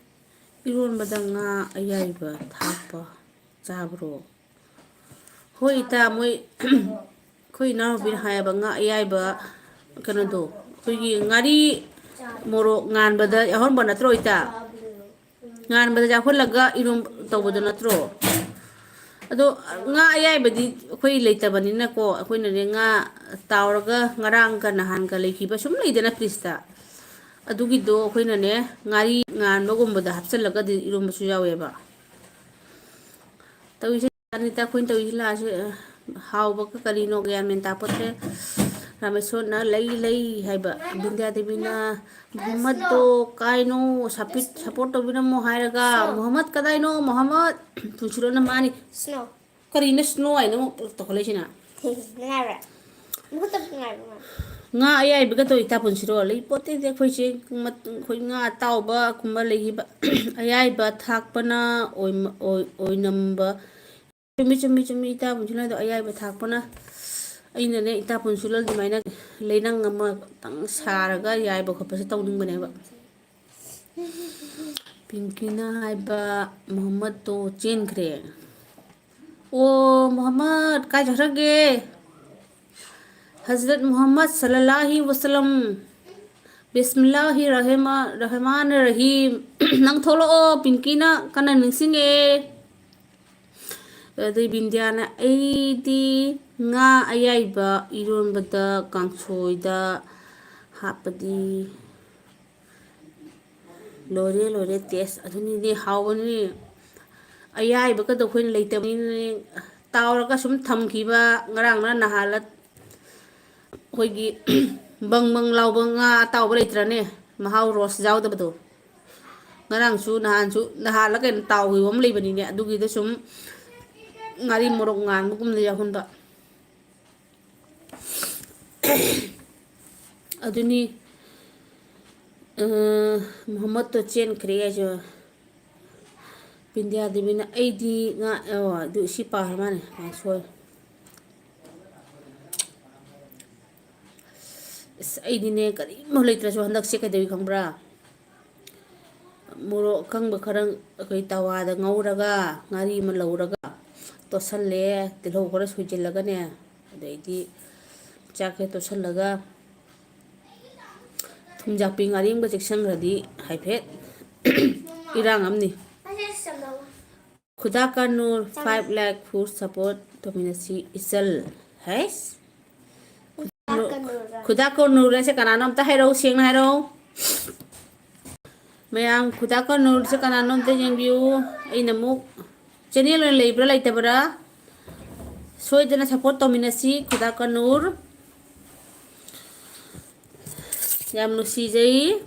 A: ꯏꯔꯣꯟꯕꯗ ꯉꯥ ꯑꯌꯥꯏꯕ ꯊꯥꯛꯄ ꯆꯥꯕ꯭ꯔꯣ ꯍꯣꯏ ꯏꯇꯥ ꯃꯣꯏ ꯑꯩꯈꯣꯏ ꯏꯅꯥꯎꯅꯨꯄꯤꯅ ꯍꯥꯏꯌꯦꯕ ꯉꯥ ꯑꯌꯥꯏꯕ ꯀꯩꯅꯣꯗꯣ ꯑꯩꯈꯣꯏꯒꯤ ꯉꯥꯔꯤ ꯃꯣꯔꯣꯛ ꯉꯥꯟꯕꯗ ꯌꯥꯎꯍꯟꯕ ꯅꯠꯇ꯭ꯔꯣ ꯏꯇꯥ ꯉꯥꯟꯕꯗ ꯌꯥꯎꯍꯜꯂꯒ ꯏꯔꯣꯟ ꯇꯧꯕꯗꯣ ꯅꯠꯇ꯭ꯔꯣ ꯑꯗꯣ ꯉꯥ ꯑꯌꯥꯏꯕꯗꯤ ꯑꯩꯈꯣꯏ ꯂꯩꯇꯕꯅꯤꯅꯀꯣ ꯑꯩꯈꯣꯏꯅꯅꯦ ꯉꯥ ꯇꯥꯎꯔꯒ ꯉꯔꯥꯡꯒ ꯅꯍꯥꯟꯒ ꯂꯩꯈꯤꯕ ꯁꯨꯝ ꯂꯩꯗꯅ ꯐ꯭ꯔꯤꯖꯇ ꯑꯗꯨꯒꯤꯗꯣ ꯑꯩꯈꯣꯏꯅꯅꯦ ꯉꯥꯔꯤ ꯉꯥꯟꯕꯒꯨꯝꯕꯗ ꯍꯥꯞꯆꯤꯜꯂꯒꯗꯤ ꯏꯔꯣꯟꯕꯁꯨ ꯌꯥꯎꯋꯦꯕ ꯇꯧꯔꯤꯁꯦ ꯑꯅꯤꯇꯥ ꯑꯩꯈꯣꯏꯅ ꯇꯧꯔꯤꯁꯤ ꯂꯥꯛꯑꯁꯤ ꯍꯥꯎꯕꯒ ꯀꯔꯤꯅꯣ ꯒ꯭ꯌꯥꯟ ꯃꯦꯟ ꯇꯥꯄꯣꯠꯇ꯭ꯔꯦ ꯔꯥꯃꯦꯁꯣꯔꯅ ꯂꯩ ꯍꯥꯏꯕ ꯕꯤꯟꯗ꯭ꯌꯥꯗꯦꯕꯤꯅ ꯃꯨꯍꯝꯃꯗꯇꯣ ꯀꯥꯏꯅꯣ ꯁꯞꯄꯣꯔꯠ ꯇꯧꯕꯤꯔꯝꯃꯣ ꯍꯥꯏꯔꯒ ꯃꯨꯍꯝꯃꯗ ꯀꯗꯥꯏꯅꯣ ꯃꯨꯍꯝꯃꯗ ꯄꯨꯟꯁꯤꯔꯣꯜꯅ ꯃꯥꯅꯤ
C: ꯁ꯭ꯅꯣ
A: ꯀꯔꯤꯅꯣ ꯁ꯭ꯅꯣ ꯍꯥꯏꯅ ꯑꯃꯨꯛ ꯇꯧꯈꯠꯂꯛꯏꯁꯤꯅ
C: ꯅꯨꯡꯉꯥꯏꯕ꯭ꯔꯥ ꯃꯈꯨꯠꯇ ꯅꯨꯡꯉꯥꯏꯕ꯭ꯔꯥ
A: ꯉꯥ ꯑꯌꯥꯏꯕꯒꯗꯣ ꯏꯇꯥ ꯄꯨꯟꯁꯤꯔꯣꯜ ꯂꯩ ꯄꯣꯠꯇꯦꯗꯤ ꯑꯩꯈꯣꯏꯁꯦ ꯑꯩꯈꯣই ꯉꯥ ꯑꯇꯥꯎꯕꯒꯨꯝꯕ ꯂꯩꯈꯤꯕ ꯑꯌꯥꯏꯕ ꯊꯥꯛꯄꯅ ꯑꯣꯏꯅꯝꯕ ꯆꯨꯝꯃꯤ ꯏꯇꯥ ꯄꯨꯟꯁꯤꯔꯣꯜꯗꯣ ꯑꯌꯥꯏꯕ ꯊꯥꯛꯄꯅ ꯑꯩꯅꯅꯦ ꯏꯇꯥ ꯄꯨꯟꯁꯤꯔꯣꯜ ꯑꯗꯨꯃꯥꯏꯅ ꯂꯩꯅꯪ ꯑꯃꯇꯪ ꯁꯥꯔꯒ ꯌꯥꯏꯕ ꯈꯣꯠꯄꯁꯦ ꯇꯧꯅꯤꯡꯕꯅꯦꯕ ꯄꯤꯡꯀꯤꯅ ꯍꯥꯏꯕ ꯃꯨꯍꯝꯃꯗꯇꯣ ꯆꯦꯟꯈ꯭ꯔꯦ ꯑꯣ ꯃꯨꯍꯝꯃꯗ ꯀꯥꯏ ꯆꯠꯈ꯭ꯔꯒꯦ ꯍꯖꯔꯠ ꯃꯨꯍꯝꯃꯗ ꯁꯜꯂꯜꯂꯥꯍꯤ ꯋꯁꯂꯝ ꯕꯤꯁꯃꯤꯜꯂꯥꯍꯤ ꯔꯍꯃꯥꯟ ꯔꯍꯤꯝ ꯅꯪ ꯊꯣꯛꯂꯛꯑꯣ ꯄꯤꯡꯀꯤꯅ ꯀꯟꯅ ꯅꯤꯡꯁꯤꯡꯉꯛꯑꯦ ꯑꯗꯩ ꯕꯤꯟꯗꯤꯌꯥꯅ ꯑꯩꯗꯤ ꯉꯥ ꯑꯌꯥꯏꯕ ꯏꯔꯣꯟꯕꯗ ꯀꯥꯡꯁꯣꯏꯗ ꯍꯥꯞꯄꯗꯤ ꯂꯣꯏꯔꯦ ꯇꯦꯁ ꯑꯗꯨꯅꯤꯅꯦ ꯍꯥꯎꯕꯅꯤ ꯑꯌꯥꯏꯕꯒꯗꯣ ꯑꯩꯈꯣꯏꯅ ꯂꯩꯇꯕꯅꯤꯅꯅꯦ ꯇꯥꯎꯔꯒ ꯁꯨꯝ ꯊꯝꯈꯤꯕ ꯉꯔꯥꯡꯅ ꯅꯍꯥꯟꯂ ꯑꯩꯈꯣꯏꯒꯤ ꯕꯪ ꯕꯪ ꯂꯥꯎꯕ ꯉꯥ ꯑꯇꯥꯎꯕ ꯂꯩꯇ꯭ꯔꯅꯦ ꯃꯍꯥꯎ ꯔꯣꯁ ꯌꯥꯎꯗꯕꯗꯣ ꯉꯔꯥꯡꯁꯨ ꯅꯍꯥꯟꯂ ꯀꯩꯅꯣ ꯇꯥꯎꯈꯤꯕ ꯑꯃ ꯂꯩꯕꯅꯤꯅꯦ ꯑꯗꯨꯒꯤꯗ ꯁꯨꯝ ꯉꯥꯔꯤ ꯃꯣꯔꯣꯛ ꯉꯥꯟꯕꯒꯨꯝꯅ ꯌꯥꯎꯍꯟꯕ ꯑꯗꯨꯅꯤ ꯃꯨꯍꯝꯃꯗꯇꯣ ꯆꯦꯟꯈ꯭ꯔꯦ ꯍꯥꯏꯁꯨ ꯕꯤꯟꯗꯤꯌꯥ ꯗꯦꯕꯤꯅ ꯑꯩꯗꯤ ꯉꯥ ꯑꯗꯨ ꯁꯤ ꯄꯥꯈ꯭ꯔ ꯃꯥꯅꯦ ꯁꯣꯏ ꯑꯁ ꯑꯩꯗꯤꯅꯦ ꯀꯔꯤꯝ ꯂꯩꯇ꯭ꯔꯁꯨ ꯍꯟꯗꯛꯁꯦ ꯀꯩꯗꯧꯋꯤ ꯈꯪꯕ꯭ꯔꯥ ꯃꯣꯔꯣꯛ ꯑꯀꯪꯕ ꯈꯔ ꯑꯩꯈꯣꯏ ꯇꯋꯥꯗ ꯉꯧꯔꯒ ꯉꯥꯔꯤ ꯑꯃ ꯂꯧꯔꯒ ꯇꯣꯠꯁꯜꯂꯦ ꯇꯤꯜꯍꯧ ꯈꯔ ꯁꯣꯏꯖꯤꯜꯂꯒꯅꯦ ꯑꯗꯩꯗꯤ ꯆꯥꯛꯁꯦ ꯇꯣꯠꯁꯜꯂꯒ ꯊꯨꯝꯖꯥꯛꯄꯤ ꯉꯥꯔꯤꯡꯕ ꯆꯦꯛꯁꯤꯟꯈ꯭ꯔꯗꯤ ꯍꯥꯏꯐꯦꯠ ꯏꯔꯥꯡ ꯑꯃꯅꯤ ꯈꯨꯗꯥ ꯀꯥ ꯅꯨꯔ 5 lakh ꯐꯨꯗ ꯁꯞꯄꯣꯔꯠ ꯇꯧꯃꯤꯟꯅꯁꯤ ꯏꯆꯜ ꯍꯩꯁ ꯈꯨꯗꯥ ꯀꯣ ꯅꯨꯔ ꯍꯥꯏꯁꯦ ꯀꯅꯥꯅꯣ ꯑꯝꯇ ꯍꯥꯏꯔꯛꯎ ꯁꯦꯡꯅ ꯍꯥꯏꯔꯛꯎ ꯃꯌꯥꯝ ꯈꯨꯗꯥ ꯀꯣ ꯅꯨꯔꯁꯦ ꯀꯅꯥꯅꯣ ꯑꯝꯇ ꯌꯦꯡꯕꯤꯌꯨ ꯑꯩꯅ ꯑꯃꯨꯛ ꯆꯦꯅꯦꯜ ꯑꯣꯏꯅ ꯂꯩꯕ꯭ꯔꯥ ꯂꯩꯇꯕ꯭ꯔꯥ ꯁꯣꯏꯗꯅ ꯁꯞꯄꯣꯔꯠ ꯇꯧꯃꯤꯟꯅꯁꯤ ꯈꯨꯗꯥ ꯀꯣ ꯅꯨꯔ ꯌꯥꯝ ꯅꯨꯡꯁꯤꯖꯩ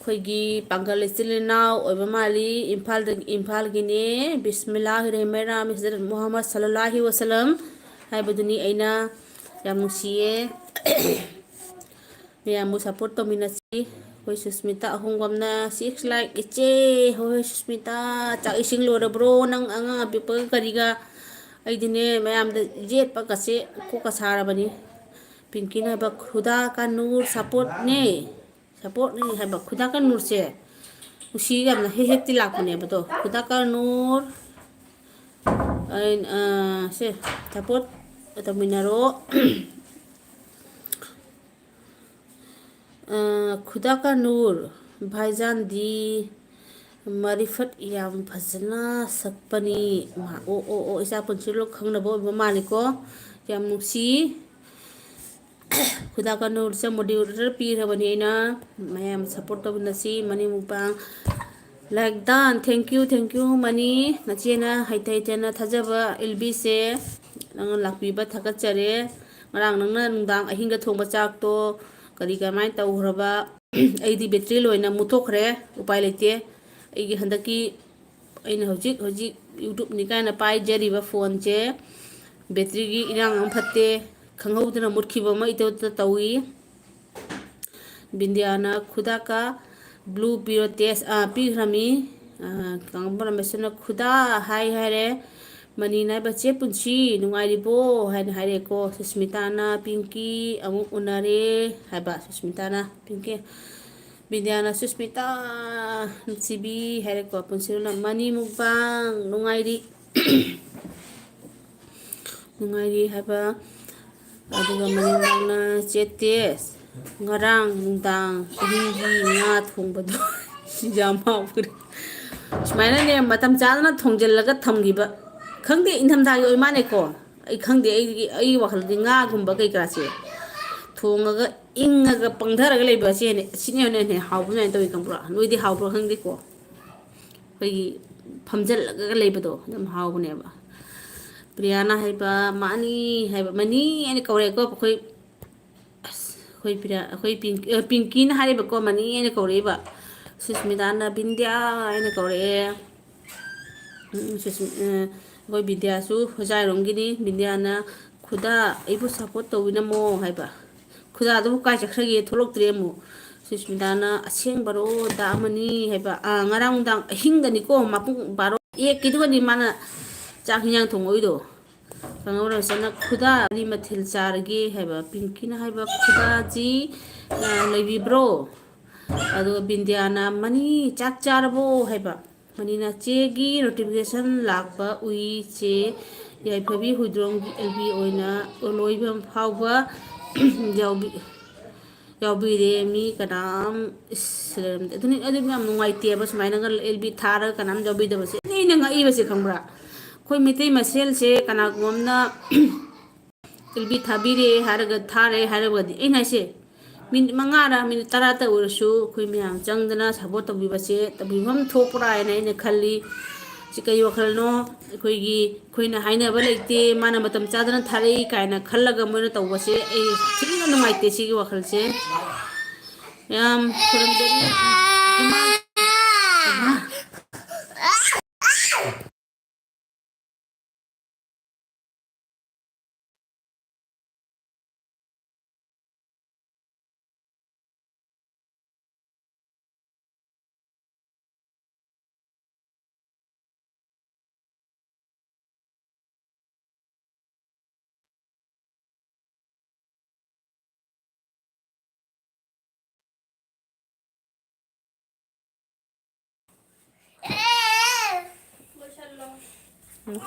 A: ꯑꯩꯈꯣꯏꯒꯤ ꯄꯥꯡꯒꯜ ꯏꯆꯤꯜ ꯏꯅꯥꯎ ꯑꯣꯏꯕ ꯃꯥꯜꯂꯤ ꯏꯝꯐꯥꯜꯒꯤꯅꯦ ꯕꯤꯁꯃꯤꯜꯂꯥꯍꯤ ꯔꯍꯃꯥꯟ ꯔꯥꯍꯤꯝ ꯍꯖꯔꯠ ꯃꯨꯍꯝꯃꯗ ꯁꯜꯂꯜꯂꯥꯍꯤ ꯋꯁꯂꯝ ꯍꯥꯏꯕꯗꯨꯅꯤ ꯑꯩꯅ ꯌꯥꯝ ꯅꯨꯡꯁꯤꯌꯦ ꯃꯌꯥꯝꯕꯨ ꯁꯞꯄꯣꯔꯠ ꯇꯧꯃꯤꯟꯅꯁꯤ ꯑꯩꯈꯣꯏ ꯁꯨꯁꯃꯤꯇꯥ ꯑꯍꯣꯡꯕꯝꯅ 6 like ꯏꯆꯦ ꯍꯣꯏ ꯁꯨꯁꯃꯤꯇꯥ ꯆꯥꯛ ꯏꯁꯤꯡ ꯂꯣꯏꯔꯕ꯭ꯔꯣ ꯅꯪ ꯑꯉꯥꯡ ꯑꯄꯤꯛꯄꯒ ꯀꯔꯤꯒ ꯑꯩꯗꯤꯅꯦ ꯃꯌꯥꯝꯗ ꯌꯦꯠꯄꯒꯁꯦ ꯀꯣꯛꯀ ꯁꯥꯔꯕꯅꯤ ꯄꯤꯡꯀꯤꯅ ꯍꯥꯏꯕ ꯈꯨꯗꯥ ꯀꯥ ꯅꯨꯔ ꯁꯞꯄꯣꯔꯠꯅꯦ ꯁꯞꯄꯣꯔꯠꯅꯤ ꯍꯥꯏꯕ ꯈꯨꯗꯥ ꯀꯥ ꯅꯨꯔꯁꯦ ꯅꯨꯡꯁꯤ ꯌꯥꯝꯅ ꯍꯦꯛꯇꯤ ꯂꯥꯛꯄꯅꯦꯕꯗꯣ ꯈꯨꯗꯥ ꯀꯥ ꯅꯨꯔ ꯁꯦ ꯁꯞꯄꯣꯔꯠ ꯇꯧꯃꯤꯟꯅꯔꯣ खुदा का नूर भाईजानदी ꯃꯔꯤꯐꯠ ꯌꯥꯝ ꯐꯖꯅ ꯁꯛꯄꯅꯤ ꯑꯣ ꯏꯆꯥ ꯄꯨꯟꯁꯤꯂꯣ ꯈꯪꯅꯕ ꯑꯣꯏꯕ ꯃꯥꯜꯂꯤꯀꯣ ꯌꯥꯝ ꯅꯨꯡꯁꯤ खुदा का नूर से मोटिवेटर पीरबनी अना मैम सपोर्ट तौनसी मनी मुपांग लाइक दान थैंक यू मनी नचेना हैते हैतेना थाजब एलबी से नंग लापीब थगचरे ngरang nangna nungdang ahinga thongba chak to kari kamai tauhraba aidi battery loina muthokre upai lete aigi handaki aina hojik youtube ni kaina pai jariba phone che battery gi irang am phatte khanghaudna mutkhiba ma ito tawi bindiana khuda ka blue piro test pigrami kangbar mesna khuda hai hare mani nai bache punchi nungai ribo hain hare ko susmitana pinky amuk unare haba susmitana pinky bindiana susmita sibi hare ko punsiruna mani mukbang nungai ri haba aduga maningna chete ngarang nungdang hingi nga thongbado yam hawkri sumaina ne matam chadana thongjelaga thamgiba khangde intham thagi oi mane ko ai khangde ai wakhaldi nga gumba kai krase thongaga ingaga pangtharaga leiba se ne sine ne hawbu ne toy kambra noidi hawbro khangde ko kai phamjelaga leibado dam hawbune ba Priyana haiba mani haiba mani ani kawre ko khoi khoi pira khoi pinky na haiba ko mani ani kawre ba susmitana bindya ani kawre khoi bindya su hojai romgini bindyana khuda aibu support tawina mo haiba khuda du kai chakhrage tholok tre mo susmitana aseng baro da mani haiba ngarang dang hingdani ko mapung baro ek kidugani mana chak hinyang thongoido kangora sana khuda ri mathil chargi haiba pinky na haiba khuda ji lebi bro adu bindiana mani chak charbo haiba mani na chegi notification lakpa ui che yai phabi hudrong gi lb oina loibam phawba yaubi re mi kanam islam aduni yam nungaite ba sumaina ngal lb thara kanam yaubi da base ni na ngai base khambra khoi mitei masel se kana gomna ilbi thabire haraga thare haragadi ina se min mangara min tarata ursu khoi myam changdana sabot tabi base tabi ham thopra ina ina khalli ꯁꯤ ꯀꯩ ꯋꯥꯈꯜꯅꯣ ꯑꯩꯈꯣꯏꯅ ꯍꯥꯏꯅꯕ ꯂꯩꯇꯦ ꯃꯥꯅ ꯃꯇꯝ ꯆꯥꯗꯅ ꯊꯥꯔꯛꯏ ꯀꯥꯏꯅ ꯈꯜꯂꯒ ꯃꯣꯏꯅ ꯇꯧꯕꯁꯦ ꯑꯩ ꯊꯤꯅ ꯅꯨꯡꯉꯥꯏꯇꯦ ꯁꯤꯒꯤ ꯋꯥꯈꯜꯁꯦ ꯌꯥꯝ ꯈꯨꯔꯨꯝꯖꯔꯤ ꯏꯃꯥ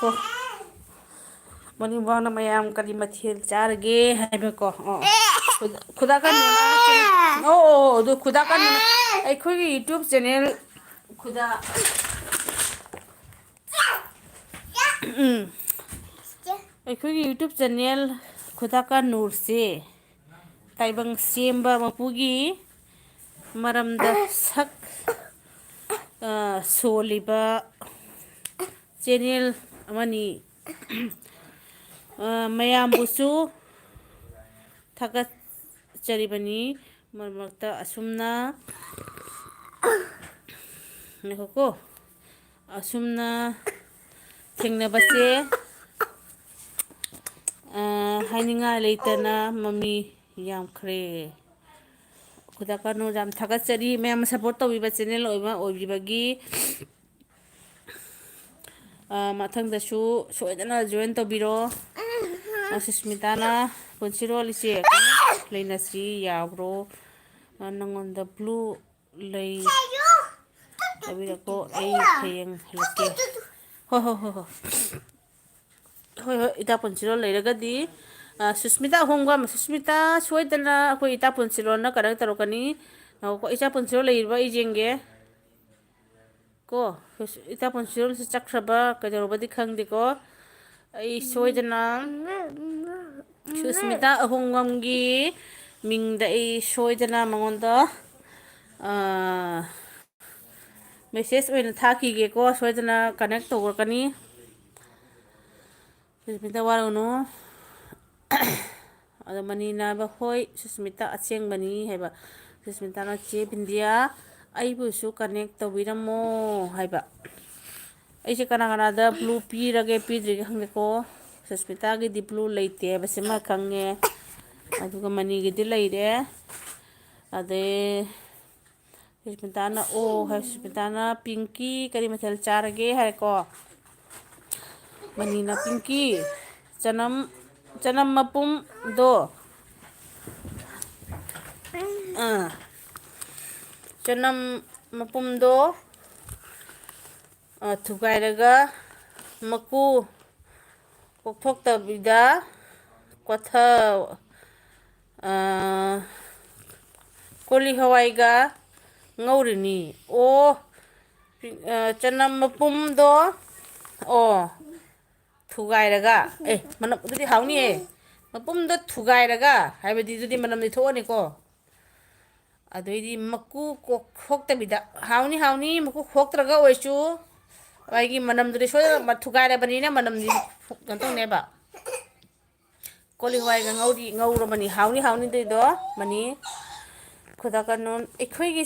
A: ꯀꯣ ꯃꯅꯤꯡꯕꯥꯎꯅ ꯃꯌꯥꯝ ꯀꯔꯤ ꯃꯊꯦꯜ ꯆꯥꯔꯒꯦ ꯍꯥꯏꯕꯀꯣ ꯈꯨꯗꯥꯀꯟꯅ ꯑꯗꯨ ꯈꯨꯗꯥꯀꯟꯅ ꯑꯩꯈꯣꯏꯒꯤ ꯌꯨꯇ꯭ꯌꯨꯕ ꯆꯦꯅꯦꯜ ꯈꯨꯗꯥ ꯑꯩꯈꯣꯏꯒꯤ ꯌꯨꯇ꯭ꯌꯨꯕ ꯆꯦꯅꯦꯜ ꯈꯨꯗꯥꯀꯟ ꯅꯨꯔꯁꯦ ꯇꯥꯏꯕꯪ ꯁꯦꯝꯕ ꯃꯄꯨꯒꯤ ꯃꯔꯝꯗ ꯁꯣꯜꯂꯤꯕ ꯆꯦꯅꯦꯜ ꯑꯃꯅꯤ ꯃꯌꯥꯝꯕꯨꯁꯨ ꯊꯥꯒꯠꯆꯔꯤꯕꯅꯤ ꯃꯔꯛ ꯃꯔꯛꯇ ꯑꯁꯨꯝꯅ ꯉꯥꯏꯈꯣꯀꯣ ꯑꯁꯨꯝꯅ ꯊꯦꯡꯅꯕꯁꯦ ꯍꯥꯏꯅꯤꯡꯉꯥꯏ ꯂꯩꯇꯅ ꯃꯃꯤ ꯌꯥꯝꯈ꯭ꯔꯦ ꯈꯨꯗꯥꯀꯟꯅꯨ ꯌꯥꯝ ꯊꯥꯒꯠꯆꯔꯤ ꯃꯌꯥꯝꯅ ꯁꯞꯄꯣꯔꯠ ꯇꯧꯕꯤꯕ ꯆꯦꯅꯦꯜ ꯑꯣꯏꯕꯤꯕꯒꯤ ꯃꯊꯪꯗꯁꯨ ꯁꯣꯏꯗꯅ ꯖꯣꯏꯟ ꯇꯧꯕꯤꯔꯣ ꯁꯨꯁꯃꯤꯇꯥꯅ ꯄꯨꯟꯁꯤꯔꯣꯜ ꯏꯆꯦ ꯂꯩꯅꯁꯤ ꯌꯥꯕ꯭ꯔꯣ ꯅꯪꯉꯣꯟꯗ ꯕ꯭ꯂꯨ ꯂꯩ ꯇꯥꯕꯤꯔꯛꯄꯣ ꯑꯩ ꯍꯌꯦꯡ ꯍꯜꯂꯛꯀꯦ ꯍꯣꯏ ꯏꯇꯥ ꯄꯨꯟꯁꯤꯔꯣꯜ ꯂꯩꯔꯒꯗꯤ ꯁꯨꯁꯃꯤꯇꯥ ꯑꯍꯣꯡꯕ ꯁꯨꯁꯃꯤꯇꯥ ꯁꯣꯏꯗꯅ ꯑꯩꯈꯣꯏ ꯏꯇꯥ ꯄꯨꯟꯁꯤꯔꯣꯜꯅ ꯀꯟꯅꯦꯛ ꯇꯧꯔꯛꯀꯅꯤ ꯏꯆꯥ ꯄꯨꯟꯁꯤꯔꯣꯜ ꯂꯩꯔꯤꯕ ꯑꯩ ꯌꯦꯡꯒꯦ ꯀꯣ ꯏꯇꯥ ꯄꯨꯟꯁꯤꯔꯣꯜꯁꯤ ꯆꯠꯈ꯭ꯔꯕ ꯀꯩꯗꯧꯔꯕꯗꯤ ꯈꯪꯗꯦꯀꯣ ꯑꯩ ꯁꯣꯏꯗꯅ ꯁꯨꯁꯃꯤꯇꯥ ꯑꯍꯣꯡꯕꯝꯒꯤ ꯃꯤꯡꯗ ꯑꯩ ꯁꯣꯏꯗꯅ ꯃꯉꯣꯟꯗ ꯃꯦꯁꯦꯖ ꯑꯣꯏꯅ ꯊꯥꯈꯤꯒꯦꯀꯣ ꯁꯣꯏꯗꯅ ꯀꯟꯅꯦꯛ ꯇꯧꯔꯛꯀꯅꯤ ꯁꯨꯁꯃꯤꯇꯥ ꯋꯥꯔꯧꯅꯨ ꯑꯗꯣ ꯃꯅꯤꯅ ꯍꯥꯏꯕ ꯍꯣꯏ ꯁꯨꯁꯃꯤꯇꯥ ꯑꯁꯦꯡꯕꯅꯤ ꯍꯥꯏꯕ ꯁꯨꯁꯃꯤꯇꯥꯅ ꯆꯦ ꯕꯤꯟꯗꯤꯌꯥ ꯑꯩꯕꯨꯁꯨ ꯀꯟꯅꯦꯛ ꯇꯧꯕꯤꯔꯝꯃꯣ ꯍꯥꯏꯕ ꯑꯩꯁꯦ ꯀꯅꯥ ꯀꯅꯥꯗ ꯕ꯭ꯂꯨ ꯄꯤꯔꯒꯦ ꯄꯤꯗ꯭ꯔꯤꯒꯦ ꯈꯪꯗꯦꯀꯣ ꯁꯨꯁꯃꯤꯇꯥꯒꯤꯗꯤ ꯕ꯭ꯂꯨ ꯂꯩꯇꯦ ꯍꯥꯏꯕꯁꯤꯃ ꯈꯪꯉꯦ ꯑꯗꯨꯒ ꯃꯅꯤꯒꯤꯗꯤ ꯂꯩꯔꯦ ꯑꯗꯩ ꯁꯨꯁꯃꯤꯇꯥꯅ ꯁꯨꯁꯃꯤꯇꯥꯅ ꯄꯤꯡꯀꯤ ꯀꯔꯤ ꯃꯊꯦꯜ ꯆꯥꯔꯒꯦ ꯍꯥꯏꯔꯦꯀꯣ ꯃꯅꯤꯅ ꯄꯤꯡꯀꯤ ꯆꯅꯝ ꯃꯄꯨꯝꯗꯣ ꯆꯅꯝ ꯃꯄꯨꯝꯗꯣ ꯊꯨꯒꯥꯏꯔꯒ ꯃꯀꯨ ꯀꯣꯛꯊꯣꯛꯇꯕꯤꯗ ꯀꯣꯂꯤ ꯍꯋꯥꯏꯒ ꯉꯧꯔꯤꯅꯤ ꯆꯅꯝ ꯃꯄꯨꯝꯗꯣ ꯊꯨꯒꯥꯏꯔꯒ ꯃꯅꯝ ꯑꯗꯨꯗꯤ ꯍꯥꯎꯅꯤꯌꯦ ꯃꯄꯨꯝꯗꯣ ꯊꯨꯒꯥꯏꯔꯒ ꯍꯥꯏꯕꯗꯤ ꯑꯗꯨꯗꯤ ꯃꯅꯝꯗꯤ ꯊꯣꯛꯑꯅꯤꯀꯣ ꯑꯗꯩꯗꯤ ꯃꯀꯨ ꯈꯣꯛꯇꯕꯤꯗ ꯍꯥꯎꯅꯤ ꯃꯀꯨ ꯈꯣꯛꯇ꯭ꯔꯒ ꯑꯣꯏꯔꯁꯨ ꯑꯩꯒꯤ ꯃꯅꯝꯗꯨꯗꯤ ꯁꯣꯏꯗꯅ ꯊꯨꯒꯥꯏꯔꯕꯅꯤꯅ ꯃꯅꯝꯗꯤ ꯀꯩꯅꯣ ꯇꯧꯅꯦꯕ ꯀꯣꯂꯤ ꯍꯋꯥꯏꯒ ꯉꯧꯔꯕꯅꯤ ꯍꯥꯎꯅꯤ ꯑꯗꯨꯏꯗꯣ ꯃꯅꯤ ꯈꯨꯗꯥꯀꯟꯅꯨ ꯑꯩꯈꯣꯏꯒꯤ